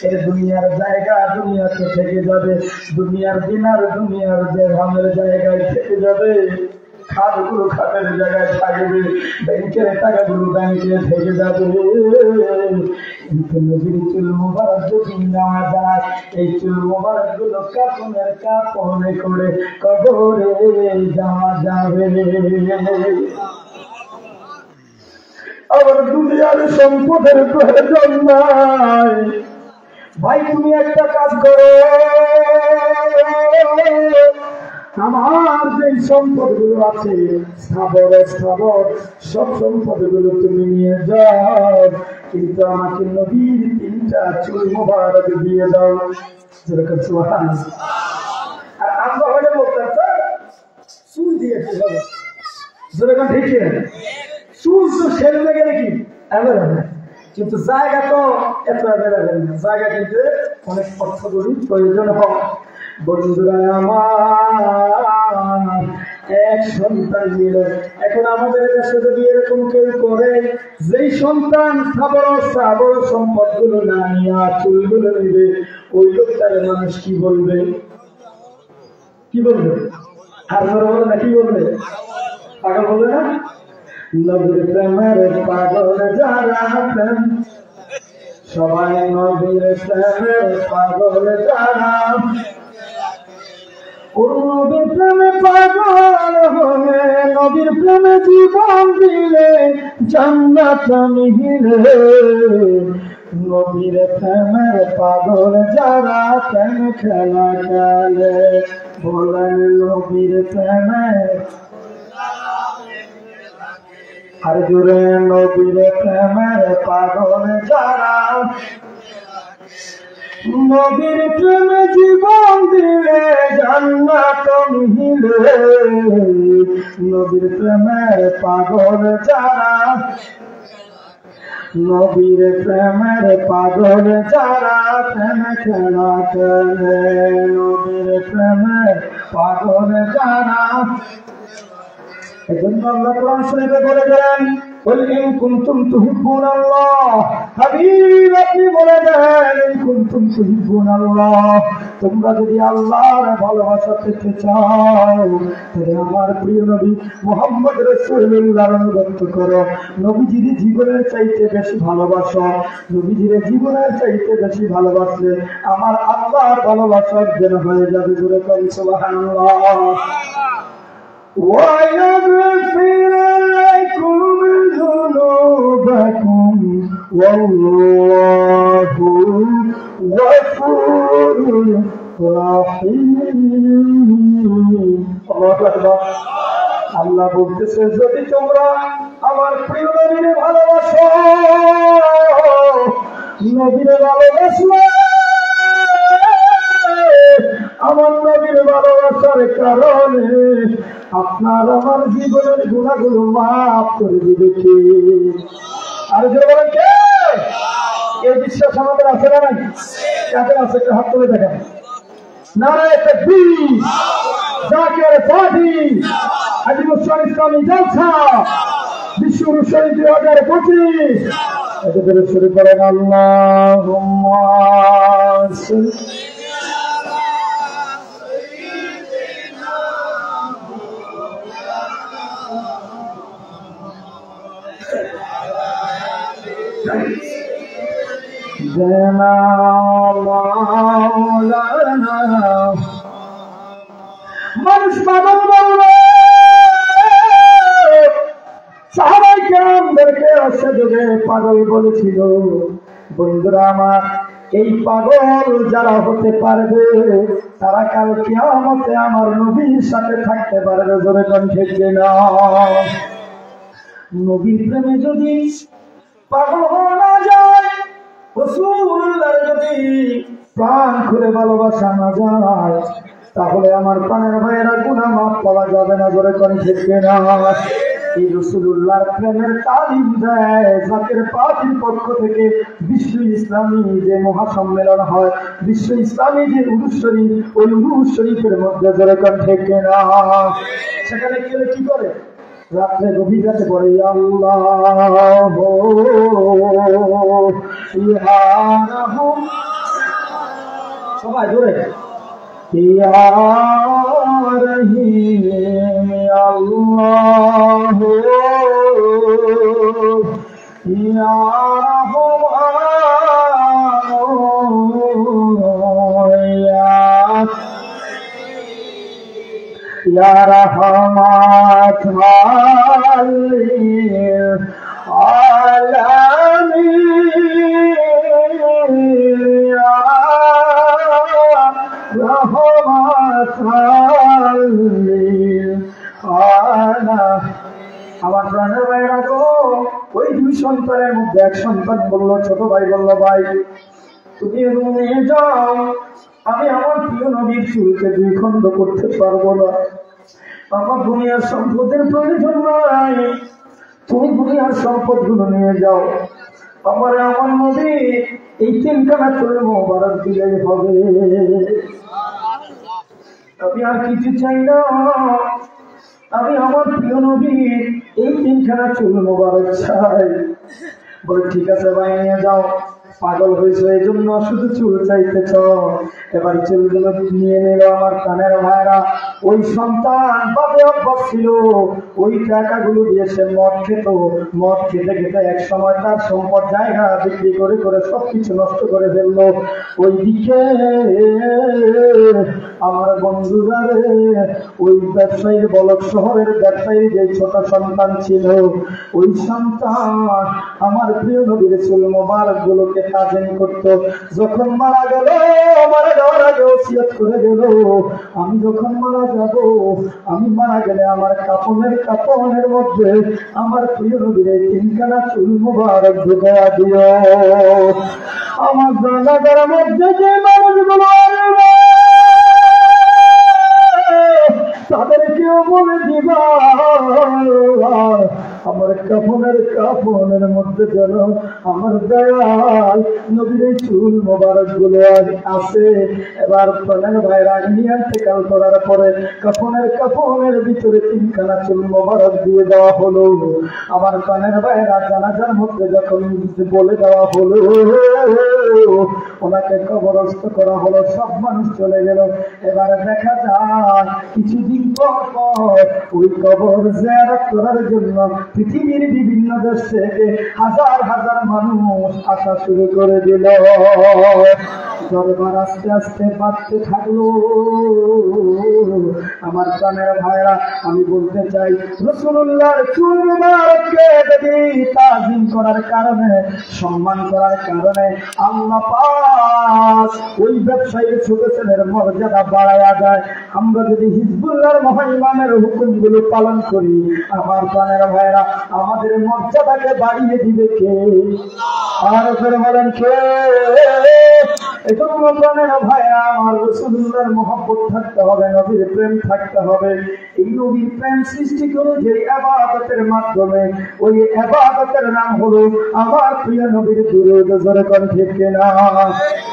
এই দুনিয়ার জায়গা দুনিয়াতে থেকে যাবে, দুনিয়ার দিনার দুনিয়ার দেড়হামের জায়গায় থেকে যাবে, খাতগুলো খাতের জায়গায় থাকবে, ব্যাংকের টাকাগুলো ব্যাংকে থেকে যাবে। কিন্তু নবীর চুল মুবারক যদি নেওয়া যায়, এই চুল মুবারক গুলো কাফনের কাপড়ে করে কবরে যাওয়া যাবে। আবার দুনিয়ার সম্পদের প্রয়োজন নাই। ভাই তুমি একটা কাজ করো, আমার যে সম্পদ গুলো আছে স্থাবর সব সম্পদ গুলো তুমি নিয়ে যাও, কিন্তু আমাকে নবীর 3টা চুল মোবারক দিয়ে দাও। যেরকম সুবহানাল্লাহ। আর আমরা হলে বলতাম চুল দিয়ে কি হবে? যেরকম ঠিক চুল তো সেরে গেলে কি অ্যাভেলেবেল, কিন্তু জায়গা তো এত অ্যাভেলেবেল না, জায়গা কিন্তু অনেক অর্থকরী প্রয়োজন হয়। বন্ধুরা আমার, এক সন্তান নিল। এখন আমাদের দেশে যদি এরকম কেউ করে, যেই সন্তান স্থাবর সম্পদ গুলো না নিয়ে চুলগুলো নিবে, ওই লোকটারে মানুষ কি বলবে? কি বলবে? আর বলবে না, কি বলবে? পাগল বলবে না? নবীর প্রেমের পাগল যারা, সবাই নবীর প্রেমের পাগল যারা, নবীর প্রেমে পাগল হলে, নবীর প্রেমে জীবন দিলে জান্নাত মিলে। নবীর প্রেমের পাগল যারা কেন খেলা খেলে, বলেন নবীর প্রেমে আর জুড়ে নবীর প্রেমের পাগল যারা, নবীর প্রেমে জীবন দিলে জান্নাত মিলে। নবীর প্রেমের পাগল যারা, নবীর প্রেমের পাগল যারা প্রেম খেলা খেলে, নবীর প্রেমের পাগল যারা। এজন্য আল্লাহ কোরআন শরীফে বলে দেন, কুল ইন কুনতুম তুহিব্বুনাল্লাহ, হাবিব আপনি বলে দেন, ইন কুনতুম তুহিব্বুনাল্লাহ, তোমরা যদি আল্লাহর ভালোবাসা পেতে চাও, তাহলে আমার প্রিয় নবী মুহাম্মদ রাসূলুল্লাহর অনুগত করো, নবীজির জীবনের চাইতে বেশি ভালোবাসো। নবীজির জীবনের চাইতে বেশি ভালোবাসলে আমার আল্লাহর ভালোবাসা অর্জন হয়ে যাবে। জোরে বলি সুবহানাল্লাহ। ويغفر لكم ذنوبكم والله غفور رحيم। আল্লাহ বলতেছে, যদি তোমরা আমার প্রিয় নবীরে ভালোবাসো, নবীরে ভালোবাসলে আমার নবীর ভালোবাসার কারণে আপনার আমার জীবনের গুণাগুলো মাফ করে দিবে কে? আর যে বলেন কে? এই বিশ্বাস আমাদের আছে না নাই? কাদের আছে? একটা হাত তুলে দেখেন। নারায়ে তাকবীর, জাকির পার্টি, আজিমুল ইসলামী জলসা, বিশ্ব শরীফ 2025। এদের শুরু করেন আল্লাহুম্মা মানুষ পাগল বলবে, সাহাবায়ে কেরামদেরকে অসহযোগে পাগল বলেছিল। বন্ধুরা আমার, এই পাগল যারা হতে পারবে তারা কাল কিয়ামতে আমার নবীর সাথে থাকতে পারবে। জোরে কণ্ঠে না, নবীর প্রেমে যদি পাগল হওয়া না যায়, রাসূলুল্লাহর যদি প্রাণ খুলে ভালোবাসা না যায় তাহলে আমার প্রাণের ভাইয়েরা গুনাহ মাফ পাওয়া যাবে না। জোরে কোন ঠিক না? এই রাসূলুল্লাহর প্রেমের তালিম দেয় জাকের পার্টির পক্ষ থেকে বিশ্ব ইসলামী যে মহাসম্মেলন হয়, বিশ্ব ইসলামী যে উরুস শরীফ, ওই উরুস শরীফের মধ্যে জোরে কোন ঠিক না? সেখানে গেলে কি করে? রাত্রে গভীর রাতে পড়ে আল্লাহ ইয়া রাহম, সবাই জোরে ইয়া রহিম আল্লাহ ইয়া রহমান ইয়া রহমাত লিল আলামিন ইয়া রহমাত লিল আলামিন। আমার প্রাণের ভাইরা গো, ওই দুই সন্তানের মধ্যে এক সন্তান বলল, ছোট ভাই বলল, ভাই তুমি রুমে যাও, আমি আমার প্রিয় নবীর চুলকে দুই খণ্ড করতে পারবো না, আমার দুনিয়ার সম্পদের প্রয়োজন নাই, তুমি দুনিয়ার সম্পদ গুলো নিয়ে যাও, আমার নবী এই তিনখানা চুল মোবারক দিলেই হবে, আমি আর কিছু চাই না, আমি আমার প্রিয় নবীর এই তিনখানা চুল মোবারক চাই। বলে ঠিক আছে ভাই নিয়ে যাও। পাগল হয়েছে এই জন্য শুধু চুল চাইতেছ, এবার চুলগুলো নিয়ে নিল আমার কানের ভাইরা। ওই সন্তান বাপে অভ্যাস ছিল, ওই টাকাগুলো দিয়ে সে মদ খেত, মদ খেতে খেতে এক সময় তার সম্পদ জায়গা বিক্রি করে করে সবকিছু নষ্ট করে ফেললো। ওই দিকে আমার বন্ধুরা রে, ওই ব্যবসায়ীর বলক শহরের ব্যবসায়ীর যে ছোট সন্তান ছিল, ওই সন্তান আমার প্রিয় নবীর চুল মোবারক গুলোকে তাজিম করতো। যখন মারা গেল, মারা যাওয়ার আগে ওসিয়ত করে গেল, আমি যখন মারা যাব, আমি মারা গেলে আমার কাপনের মধ্যে আমার প্রিয় নবীর এই তিনখানা চুল মোবারক ঢুকাইয়া দিও। আমার জানাজার মধ্যে যে মানুষগুলো আসবে তাদেরকেও বলে দিবা আমার কাফনের মধ্যে যেন আমার দয়াল নবীর চুল মোবারক গুলো আছে। এবার প্রাণের ভাইরা ইন্ডিয়ান থেকে করার পরে কাফনের ভিতরে তিনখানা চুল মোবারক দিয়ে দেওয়া হলো। আমার প্রাণের ভাইরা জানাজার মধ্যে যখন বলে দেওয়া হলো, ওনাকে কবরস্থ করা হলো, সব মানুষ চলে গেল। এবারে দেখা যায় কিছুদিন পর ওই কবর জিয়ারত করার জন্য পৃথিবীর বিভিন্ন দেশ থেকে হাজার হাজার মানুষ আসা শুরু করে দিল। দরবার আস্তে আস্তে বাড়তে থাকলো। আমার প্রাণের ভাইরা, আমি বলতে চাই রাসূলুল্লাহর চুল মুবারককে যদি তাজিম করার কারণে, সম্মান করার কারণে আল্লাহ পাক ওই ব্যবসায়ীর ছোট ছেলের মর্যাদা বাড়ায়া যায়। আমরা যদি হিজবুল্লাহর মহাইমানের হুকুমগুলো পালন করি, আমার প্রাণের ভাইরা, আমাদের মর্যাদাকে বাড়িয়ে দিবে কে? আর ফের বলেন কে? এজন্য প্রাণের ভাইরা, আমার রাসূলুল্লাহর মহব্বত থাকতে হবে, নবীর প্রেম থাকতে হবে। এই নবীর প্রেম সৃষ্টি করে যে ইবাদতের মাধ্যমে, ওই ইবাদতের নাম হলো আমার প্রিয় নবীর দুরূদ। জোরে কোন ঠিক কিনা?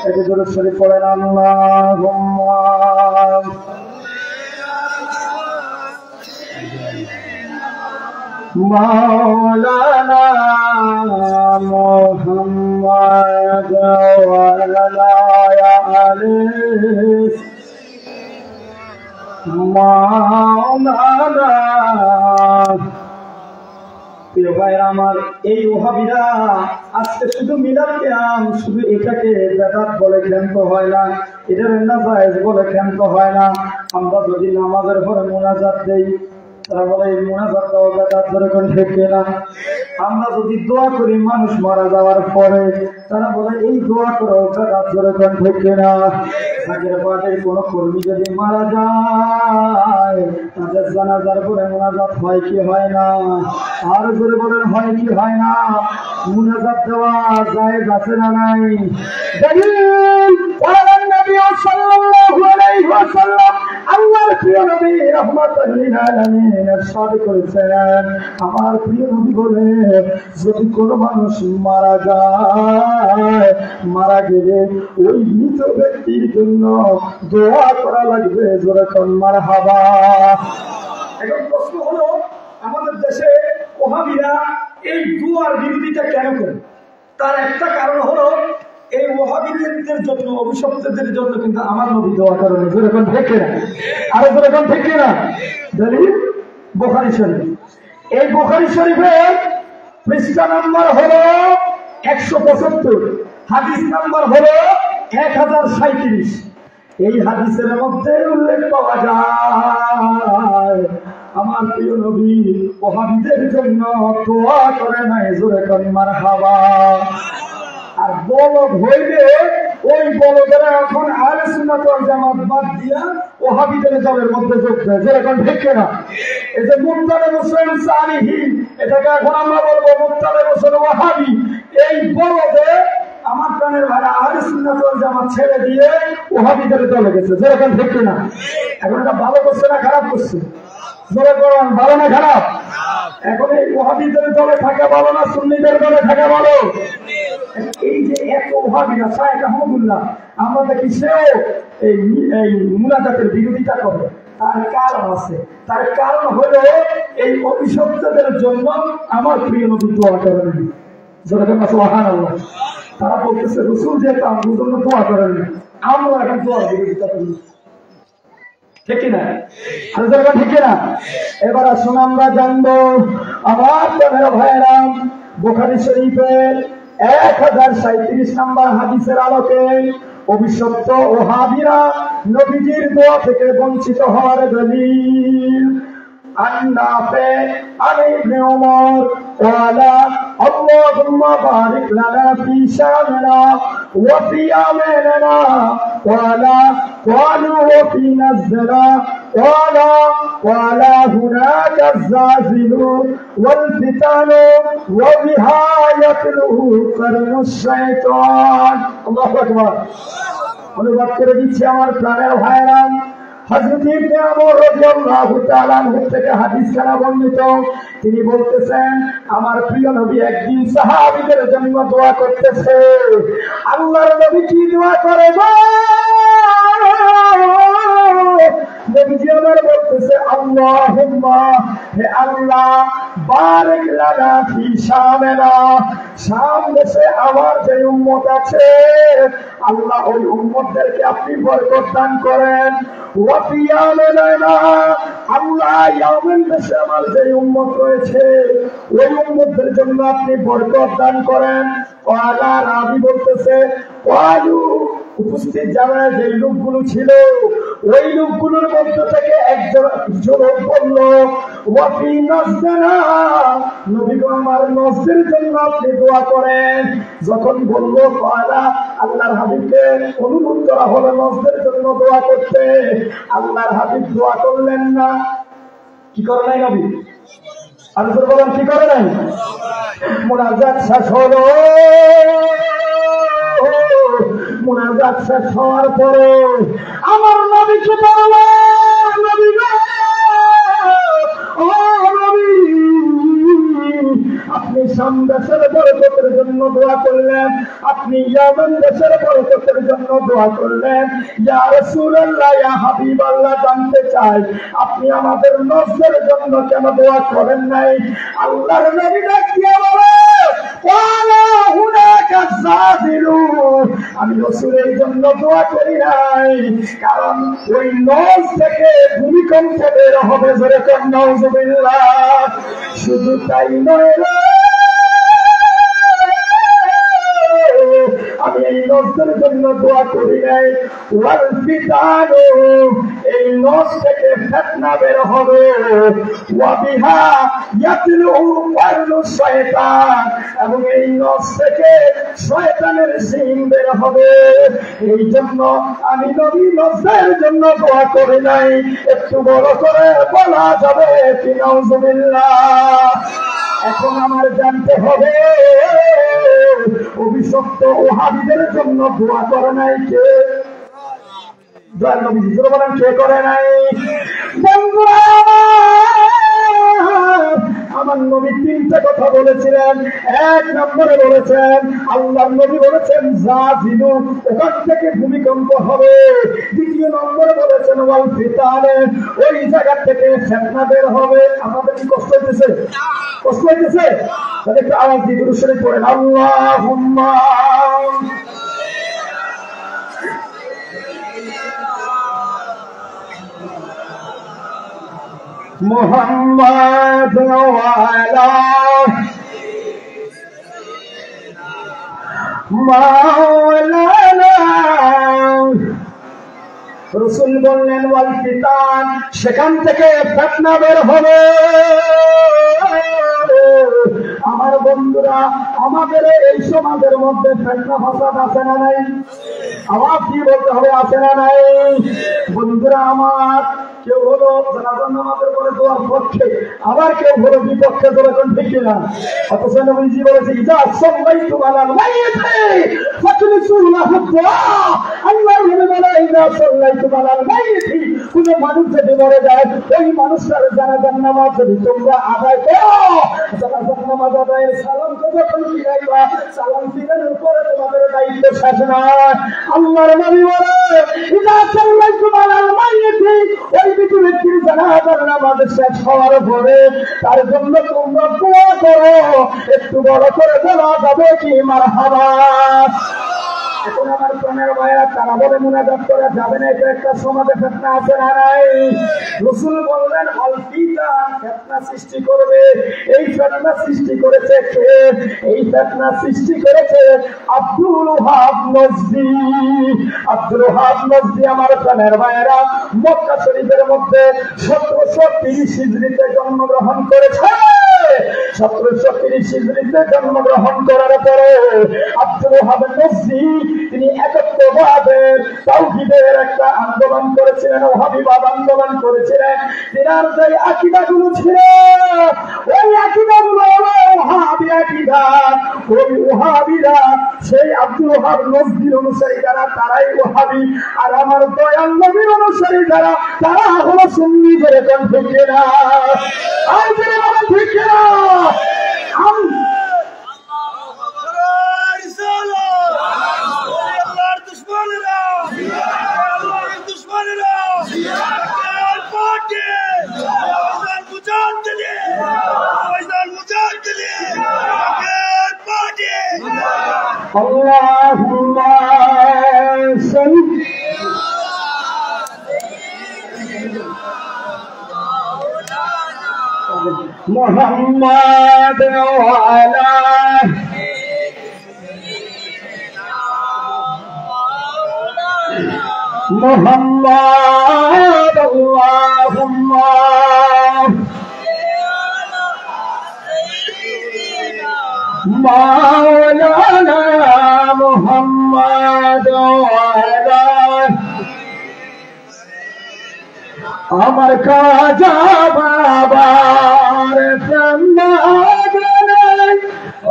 এই যে দুরূদ শরীফ পড়েন, আল্লাহুম্মা মাওলানা মুহাম্মদ ওয়া আলা আলি মাওলানা। প্রিয় ভাইরা আমার, এই ওহাবিরা আজকে শুধু মিলাদ কিয়াম, শুধু এটাকে বেদাত বলে ক্ষান্ত হয় না, এটার নাজায়েজ বলে ক্ষান্ত হয় না। আমরা যদি নামাজের পরে মুনাজাত দেই, তারা বলে এই মুনাজাতটাও বেদাত। ধরে কোন ঠিক না? আমরা যদি দোয়া করি মানুষ মারা যাওয়ার পরে, তারা বলে এই দোয়া করো বেদাত। ধরে কোন ঠিক না? আগের পার্টির কোন কর্মী যদি মারা যায়, তাদের জানাজার পরে মুনাজাত হয় কি হয় না? আর জোরে বলেন হয় কি হয় না? মুনাজাত দেওয়া জায়েজ আছে না নাই? দলিল ওয়ালান নবী সাল্লাল্লাহু আলাইহি ওয়াসাল্লাম আল্লাহর প্রিয় নবী রাহমাতুল লিল আলামিন ইরশাদ করেছেন, আমার প্রিয় নবী বলে যদি কোনো মানুষ মারা যায়, মারা গেলে ওই মৃত ব্যক্তির জন্য দোয়া করা লাগবে, জোরে কোন মারহাবা। এখন প্রশ্ন হলো, আমাদের দেশে ওহাবিরা এই দুয়ার বিরোধিতা কেন করে? তার একটা কারণ হলো এই ওহাবিদের জন্য, অভিশপ্তদের জন্য কিন্তু আমার নবী দোয়া করেন, যেরকম ঠিক না, আরো যেরকম ঠিক না। দলিল বুখারী শরীফ। এই বুখারী শরীফের পৃষ্ঠা নাম্বার হলো 175, হাদিস নাম্বার হলো 1037। এই হাদিসের মধ্যে উল্লেখ পাওয়া যায় আমার প্রিয় নবী ওহাবিদের জন্য দোয়া করে নাই, জোরে কোন মারহাবা। আর বলদ হইলে ওই বলদেরা এখন আহলে সুন্নাত ওয়াল জামাত বাদ দিয়া ওহাবিদের দলের মধ্যে যোগ দেয়, যেরকম ঠিক না। এই যে মুত্তালেব হোসেন সালিহি, এটাকে এখন আমরা বলবো মুত্তালেব হোসেন ওয়াহাবি। এই বলদে আমার প্রাণের ভাইরা আহলে সুন্নাত ওয়াল জামাত ছেড়ে দিয়ে ওহাবিদের দলে গেছে, যেরকম ঠিক না। এখন এটা ভালো করছে না খারাপ করছে? জোরে বলেন, ভালো না খারাপ? এখন এই ওহাবিদের দলে থাকা ভালো না সুন্নিদের দলে থাকা ভালো? এই যে এত ওহাবিরা শায়েখ আহমদুল্লাহ, আমরা দেখি সেও এই মুনাজাতের বিরোধিতা করে। তার কারণ আছে, তার কারণ হলো এই অভিশপ্তদের জন্য আমার প্রিয় নবী দোয়া করেন। যেরকম সুবহানাল্লাহ, তারা বলতেছে রাসূল যে তার জন্য দোয়া করেন, আমরা এখন দোয়ার বিরোধিতা করি, ঠিক না? ঠিক না? এবার আসুন আমরা জানবো আমার প্রাণের ভাইয়েরা বুখারী শরীফের 1037 নম্বর হাদিসের আলোকে অভিশপ্ত ওহাবিরা নবীজির দোয়া থেকে বঞ্চিত হওয়ার দলিল। النافع عن ابن عمر قال اللهم بارك لنا في شامنا وفي أماننا قالوا وفي نزلنا قال هناك الزلازل والفتن وبها يتلو قرن الشيطان। الله أكبر। অনুবাদ করে দিচ্ছি আমার প্রাণের ভাইরা, হযরত ইবনে ওমর রাদিয়াল্লাহু তাআলা আনহু থেকে হাদিস খানা বর্ণিত। তিনি বলতেছেন, আমার প্রিয় নবী একদিন সাহাবীদের জন্য দোয়া করতেছে। আল্লাহর নবী কি দোয়া করে গো? নবীজি আমার বলতেছে, আল্লাহুম্মা, হে আল্লাহ, বারিক লানা ফি শামিনা, শাম দেশে আমার যে উম্মত আছে আল্লাহ ওই উম্মতদেরকে আপনি বরকত দান করেন। ওয়া ফি ইয়ামানা, আল্লাহ ইয়ামান দেশে আমার যে উম্মত রয়েছে ওই উম্মতদের জন্য আপনি বরকত দান করেন। ওয়ালা রাবি বলতেছে, ওয়ালু, উপস্থিত যারা যে লোকগুলো ছিল ওই লোকগুলোর মধ্যে থেকে একজন যুবক বলল, ওয়াফি নজদানা, নবী গো আমার নজদের জন্য আপনি দোয়া করেন। যখন বলল কয়লা, আল্লাহর হাবিবকে অনুরোধ করা হলো নজদের জন্য দোয়া করতে, আল্লাহর হাবিব দোয়া করলেন না। কি করে নাই নবী? আর বলেন কি করে নাই? মুনাজাত শেষ হলো, মুনাজাত শেষ হওয়ার পরে আমার নবীকে বললেন, নবী গো, ও নবী, আপনি শাম দেশের বরকতের জন্য দোয়া করলেন, আপনি ইয়ামান দেশের বরকতের জন্য দোয়া করলেন। ইয়া রাসূলুল্লাহ, ইয়া হাবিবাল্লাহ, জানতে চাই আপনি আমাদের নজদের জন্য কেন দোয়া করেন নাই? আল্লাহর নবী ডাকিয়ে বলে, ওয়ালা হুনাকা যাজিলু, আমি রাসূলের জন্য দোয়া করি নাই কারণ ওই নজ থেকে ভূমিকম্প বের হবে, জোরে কোন নাউযুবিল্লাহ। শুধু তাই নয়, আমি এই নজদের জন্য দোয়া করি নাই, ওয়াল ফিতানু, এই নজ থেকে ফিতনা বের হবে, ওয়া বিহা ইয়াতলু ওয়ারু শয়তান, এবং এই নজ থেকে শয়তানের সিং বের হবে। এই জন্য আমি নবী নজদের জন্য দোয়া করি নাই। একটু বড় করে বলা যাবে কি নাউযুবিল্লাহ। এখন আমার জানতে হবে অভিশপ্ত ওহাবীদের জন্য দোয়া করে নাই কে? দোয়া নবীজি জোরে বলেন, কে করে নাই? বন্ধুরা আমার নবী তিনটা কথা বলেছিলেন। এক নম্বরে বলেছেন, আল্লাহর নবী বলেছেন জাজিলু, ওখান থেকে ভূমিকম্প হবে। দ্বিতীয় নম্বরে বলেছেন ওয়াল ফিতানে, ওই জায়গা থেকে ফিতনা বের হবে। আমাদের কি কষ্ট হইতেছে? কষ্ট হইতেছে? তাহলে একটু আওয়াজ দিয়ে দুরূদ শরীফ পড়েন, আল্লাহুম্মা মুহাম্মাদ ওয়া আলা মাওলানা। রাসূল বললেন ওয়াল ফিতান, সেখান থেকে ফিতনা বের হবে। আমার বন্ধুরা, আমাদের এই সমাজের মধ্যে ফিতনা ফাসাদ আছে না নাই? আওয়াজ দিয়ে বলতে হবে, আছে না নাই? বন্ধুরা আমার, কেউ হলো জানাজার নামাজের পরে দোয়ার পক্ষে, আবার কেউ হলো বিপক্ষে, যেরকম ঠিক কিনা? অথচ নবীজি বলেছে ইজা সাল্লাইতু আলাল মাইয়িতি ফাজলিসু লাহু দুআ। আল্লাহর নবী বলে ইজা সাল্লাইতু আলাল মাইয়িতি, কোন মানুষ যদি মরে যায় ওই মানুষটার জানাজার নামাজ যদি তোমরা আদায় করো, জানাজার নামাজ আদায়ের সালাম যখন ফিরাইবা, সালাম ফিরানোর পরে তোমাদের দায়িত্ব শেষ নয়। আল্লাহর নবী বলে ইজা সাল্লাইতু আলাল মাইয়িতি, ওই ব্যক্তির জানাজার নামাজ শেষ হওয়ার পরে তার জন্য তোমরা দোয়া করো। একটু বড় করে বলা যাবে কি মারহাবা? এখন আমার প্রাণের ভাইয়া, তারা বলে মুনাজাত করা যাবে না, এটা একটা সমাজে ফিতনা আছে না নাই? রাসূল বললেন আল ফিতান, ফিতনা সৃষ্টি করবে। এই ফিতনা সৃষ্টি করেছে কে? এই ফিতনা সৃষ্টি করেছে আব্দুল ওয়াহাব নজদি। আব্দুল ওয়াহাব নজদি আমার প্রাণের ভাইয়েরা মক্কা শরীফের মধ্যে 1730 হিজরিতে জন্মগ্রহণ করেছে। 1730 হিজরিতে জন্মগ্রহণ করার পরে আব্দুল ওয়াহাব নজদি তিনি একত্ববাদের তাওহীদের একটা আন্দোলন করেছিলেন, ওহাবীবাদ আন্দোলন করেছিলেন। তিনার যে আকীদাগুলো ছিল ওই আকীদাগুলো হলো ওহাবী আকীদা। ওই ওহাবীরা সেই আব্দুল ওয়াহাব নজদির অনুসারী যারা, তারাই ওহাবী। আর আমার দয়াল নবীর অনুসারী যারা, তারা হলো সুন্নি। যেরকম ঠিক কিনা? আর যেরকম ঠিক কিনা? Allahumma salli Muhammad wa ala Muhammad. Allahumma Maulana Muhammad wa ala আমার কাজা বাবার প্রাণে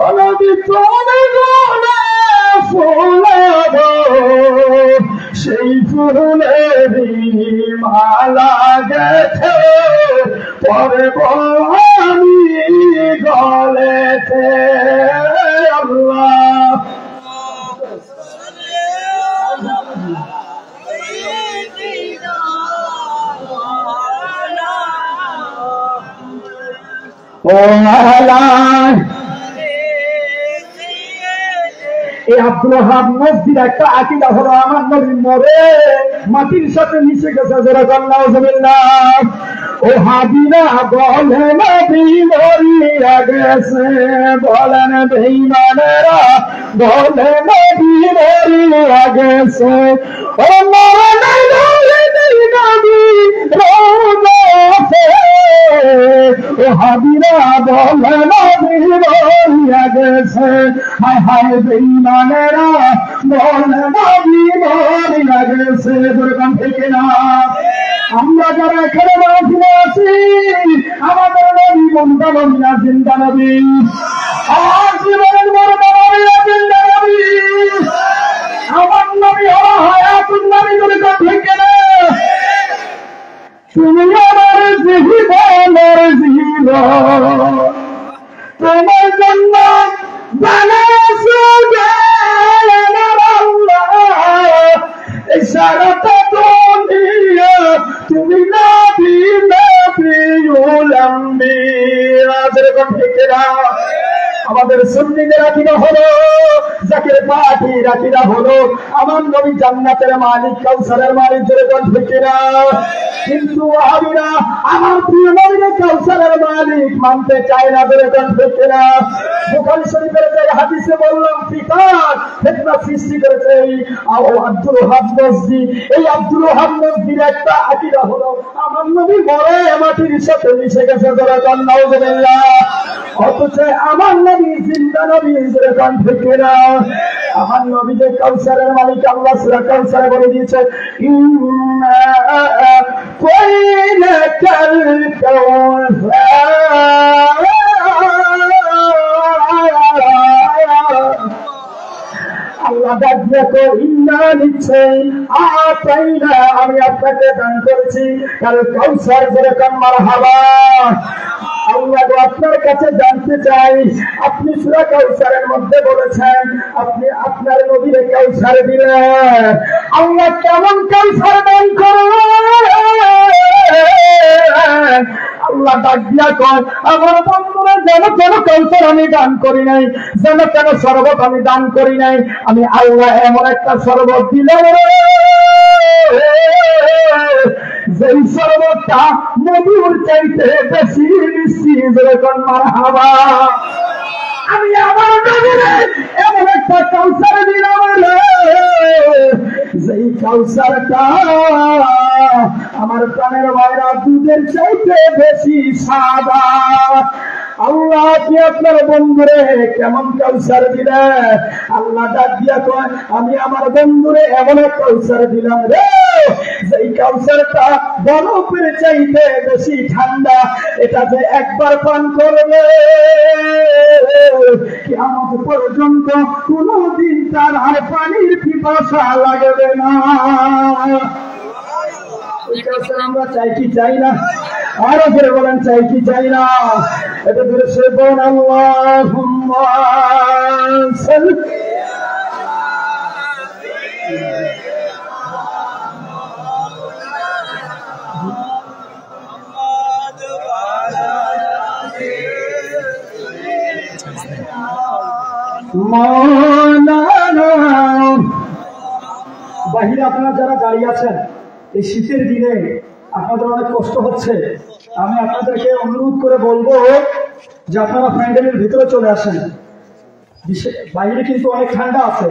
অলবি তোরে গোনা ফুলাব, সেই ফুলেরই মালা গেছে পরব আমি গলেতে। আল্লাহ ও আল্লাহ, এই আব্দুল ওয়াহাব নজদির একটা আকীদা হলো আমার নবী মরে মাটির সাথে মিশে গেছে। যেরকম নাউজুবিল্লাহ। ওহাবীরা বলে নবী মরিয়া গেছে, বলেন বেঈমানেরা বলে নবী মরিয়া গেছে। ও মরে নবী রোজাতে, ওহাবীরা বলে নবী মরিয়া গেছে। হায় হায় বেঈমানেরা বলে নবী মরিয়া গেছে। যেরকম ঠিক না? আমরা যারা এখানে মাহফিলে আছি, আমাদের নবী কোনটা নবী না জিন্দা নবী? আর জীবনের মরণ নবী না জিন্দা নবী? সুন্নিদের আকীদা হলো, জাকির পার্টির আকীদা হলো আমার নবী জান্নাতের মালিক, কাউসারের মালিক, জোরে বল ঠিক কিনা? কিন্তু ওয়াহাবিরা আমার প্রিয় নবীকে কাউসারের মালিক মানতে চায় না, জোরে বল ঠিক কিনা? বুখারী শরীফের যে হাদিসে বললাম ফিতনা সৃষ্টি করেছে এই আব্দুল ওহাব নজদি। এই আব্দুল ওহাব নজদির একটা আকীদা হলো আমার নবী মরে মাটির সাথে মিশে গেছে, জোরে বল নাউজুবিল্লাহ। অথচ আমার নবী জিন্দা নবী, জোরে বল ঠিক কিনা? আমার নবী যে কাউসারের মালিক, আল্লাহ সূরা কাউসারে বলে দিয়েছে ইন্না আতাইনাকাল কাউসার। আল্লাহ দেখো ইন্না নিশ্চয় আতাইনা আমি আপনাকে দান করেছি কাল কাউসার, যেরকম মারহাবা। আল্লাহ আপনার কাছে জানতে চাই, আপনি সূরা কাউসারের মধ্যে বলেছেন আপনি আপনার নবীরে কাউসার দিলেন, আল্লাহ কেমন কাউসার দান করেন? আল্লাহ ডাক দিয়া কয় আমার বন্ধুরা যেন কেন কাউসার আমি দান করি নাই, যেন কেন শরবত আমি দান করি নাই, আমি আল্লাহ এমন একটা শরবত দিলাম যেই শরবতটা মধুর চাইতে বেশি মিষ্টি, যেরকম মারহাবা। আমি আমার নবীরে এমন একটা কাউসার দিলাম যেই কাউসারটা আমার প্রাণের ভাইরা দুধের চাইতে বেশি সাদা। আল্লাহ কি আপনার বন্ধুরে কেমন কাউসার দিলেন? আল্লাহ ডাক দিয়া কয় আমি আমার বন্ধুরে এমন এক কাউসার দিলাম রে যেই কাউসারটা বরফের চাইতে বেশি ঠান্ডা, এটা যে একবার পান করবে কিয়ামত পর্যন্ত কোনদিন তার আর পানির পিপাসা লাগবে না। আমরা চাই কি চাই না? আরো করে বলেন চাই কি চাই না? এটা ধরে সে বলেন আল্লাহুম্মা সাল্লি মাওলানা। বাহিরে আপনারা যারা দাঁড়িয়ে আছেন এই শীতের দিনে আপনাদের অনেক কষ্ট হচ্ছে, আমি আপনাদেরকে অনুরোধ করে বলবো যে আপনারা প্যান্ডেলের ভিতরে চলে আসেন। বাইরে কিন্তু অনেক ঠান্ডা আছে,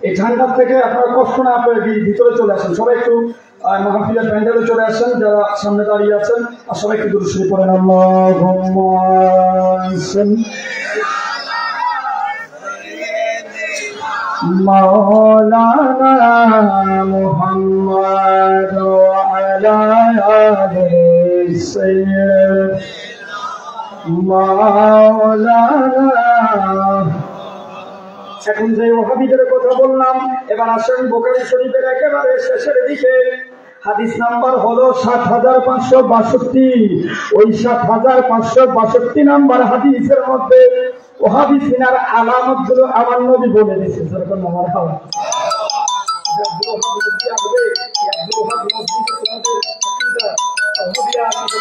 এই ঠান্ডার থেকে আপনারা কষ্ট না পেয়ে ভিতরে চলে আসেন। সবাই একটু মাহফিলের প্যান্ডেলে চলে আসেন, যারা সামনে দাঁড়িয়ে আছেন, আর সবাই একটু দুরূদ শরীফ পড়েন আল্লাহুম্মা সাল্লি মাওলানা মুহাম্মদ ওয়া আলা আলিহি সাইয়্যিদিনা মাওলানা। এখন যে ওয়াহাবিদের কথা বললাম, এবার আসেন বুখারী শরীফের একেবারে শেষের দিকে। হাদিস নাম্বার হলো ৭৫৬২। ওই ৭৫৬২ নাম্বার হাদিসের মধ্যে ওয়াহাবি সিনার আলামত গুলো আমার নবী বলে দিয়েছে, যেরকম আমার খাওয়া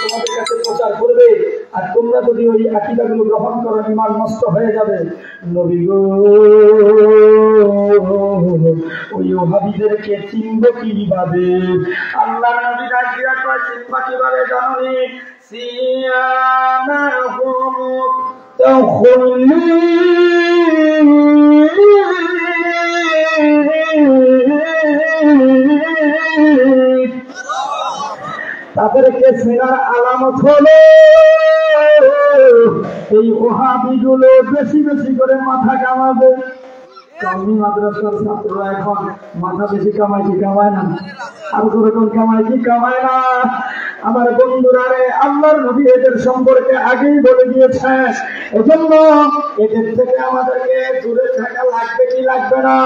তোমাদের কাছে প্রচার করবে, আর তোমরা যদি ওই আকীদা গুলো গ্রহণ করো ঈমান নষ্ট হয়ে যাবে। নবী গো ওই ওয়াহাবিদেরকে চিনব কিভাবে? আল্লাহ নবী ডাক দিয়া কয় চিনবা কিভাবে জানোনি? সিয়ামাহুম তাখুলি তাদেরকে চেনার আলামত হলো এই ওয়াহাবিগুলো বেশি বেশি করে মাথা কামাবে। কওমি মাদ্রাসার ছাত্ররা এখন মাথা বেশি কামায় কি কামায় না? আর কোন কামায় কি কামায় না? আমার বন্ধুরা রে, আল্লাহর নবী এদের সম্পর্কে আগেই বলে দিয়েছেন, এজন্য এদের থেকে আমাদেরকে দূরে থাকা লাগবে কি লাগবে না?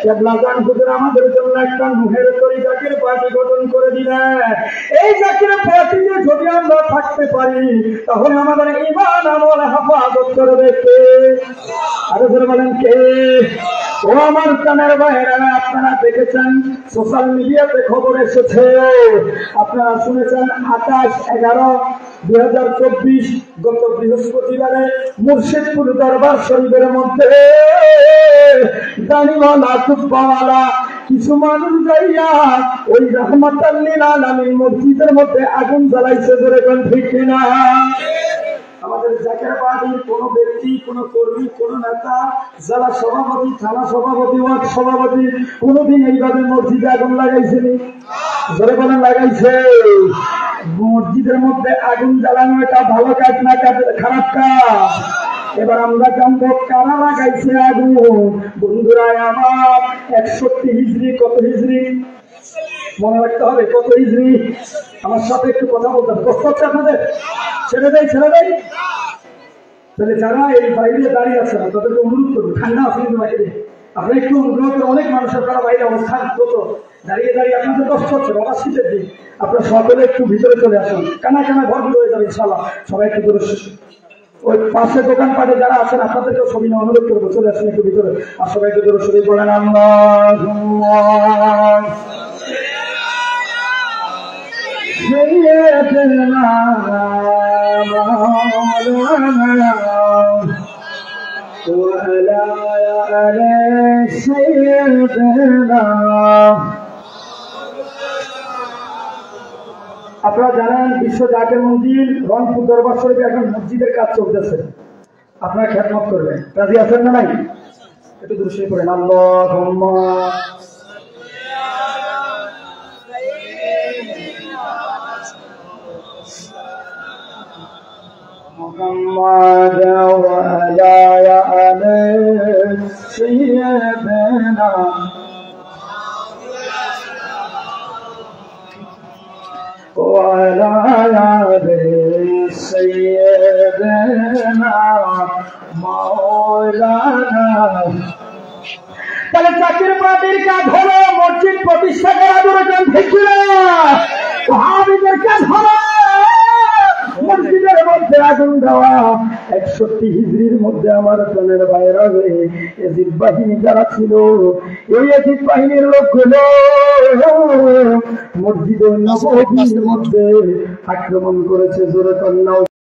কেবলাজান হুজুর আমাদের জন্য একটা নুহের তরি জাকির পার্টি গঠন করে দিলেন। এই জাকির পার্টিতে যদি আমরা থাকতে পারি তাহলে আমাদের ঈমান আমল হেফাজত করবে কে? আরো জোরে বলেন কে? ও আমার কানের বাইরেরা, আপনারা দেখেছেন সোশ্যাল মিডিয়াতে খবর এসেছে, আপনারা শুনেছেন 28/11/2024 গত বৃহস্পতিবারে মুর্শিদপুর দরবার শরীফের মধ্যে দানিওয়ালা টুপ্পাওয়ালা কিছু মানুষ যাইয়া ওই রহমাতুল লিল আলামিন মসজিদের মধ্যে আগুন জ্বালাইছে। ধরে কোন ঠিক কিনা? আমাদের জাকেরাবাদের কোন ব্যক্তি, কোন কর্মী, কোন নেতা, জেলা সভাপতি, থানা সভাপতি, ওয়ার্ড সভাপতি কোনদিন এইভাবে মসজিদে আগুন লাগাইছেনি? ধরে বলেন লাগাইছে? মসজিদের মধ্যে আগুন জ্বালানো এটা ভালো কাজ না খারাপ কাজ? এবার আমরা জানবো কারা লাগাইছে আগুন। বন্ধুরা আমার, 61 হিজরি কত হিজরি মনে রাখতে হবে? কত হিজরি? আমার সাথে একটু কথা বলতে হবে। কষ্ট হচ্ছে আপনাদের? ছেড়ে দেয় তাহলে যারা এই বাইরে দাঁড়িয়ে আছে না তাদেরকে অনুরোধ করবো, ঠান্ডা আছে কিন্তু বাইরে, আপনারা একটু অনুগ্রহ করে, অনেক মানুষের তারা বাইরে অবস্থান করতো, দাঁড়িয়ে আপনাদের কষ্ট হচ্ছে, বাবা শীতের দিন, আপনারা সকলে একটু ভিতরে চলে আসুন, কানায় ভর্তি হয়ে যাবে ইনশাল্লাহ। সবাই একটু করে ওই পাশে দোকানপাটে যারা আছেন আপনাদেরকেও ছবি নিয়ে অনুরোধ করবো, চলে আসুন একটু ভিতরে। আর সবাই একটু করে ছবি করেন আপনারা জানেন বিশ্ব জাকের মন্দির রংপুর দরবার শরীফে এখন মসজিদের কাজ চলতেছে, আপনারা খেদমত করবেন, রাজি আছেন না নাই? একটু দৃষ্টি করেন আল্লাহুম্মা محمد وعلى آل سيدنا وعلى آل سيدنا مولانا। তাহলে জাকির পার্টির কাজ হলো মসজিদ প্রতিষ্ঠা করা, দূরজন ঠিক না? ওহাবীদের কাজ হলো মসজিদের মধ্যে আগুন দেওয়া। 61 হিজরির মধ্যে আমার প্রাণের বাইরে এজিদ বাহিনী যারা ছিল, এই এজিদ বাহিনীর লোকগুলো মসজিদের নববীর মধ্যে আক্রমণ করেছে। জোরে কন্যা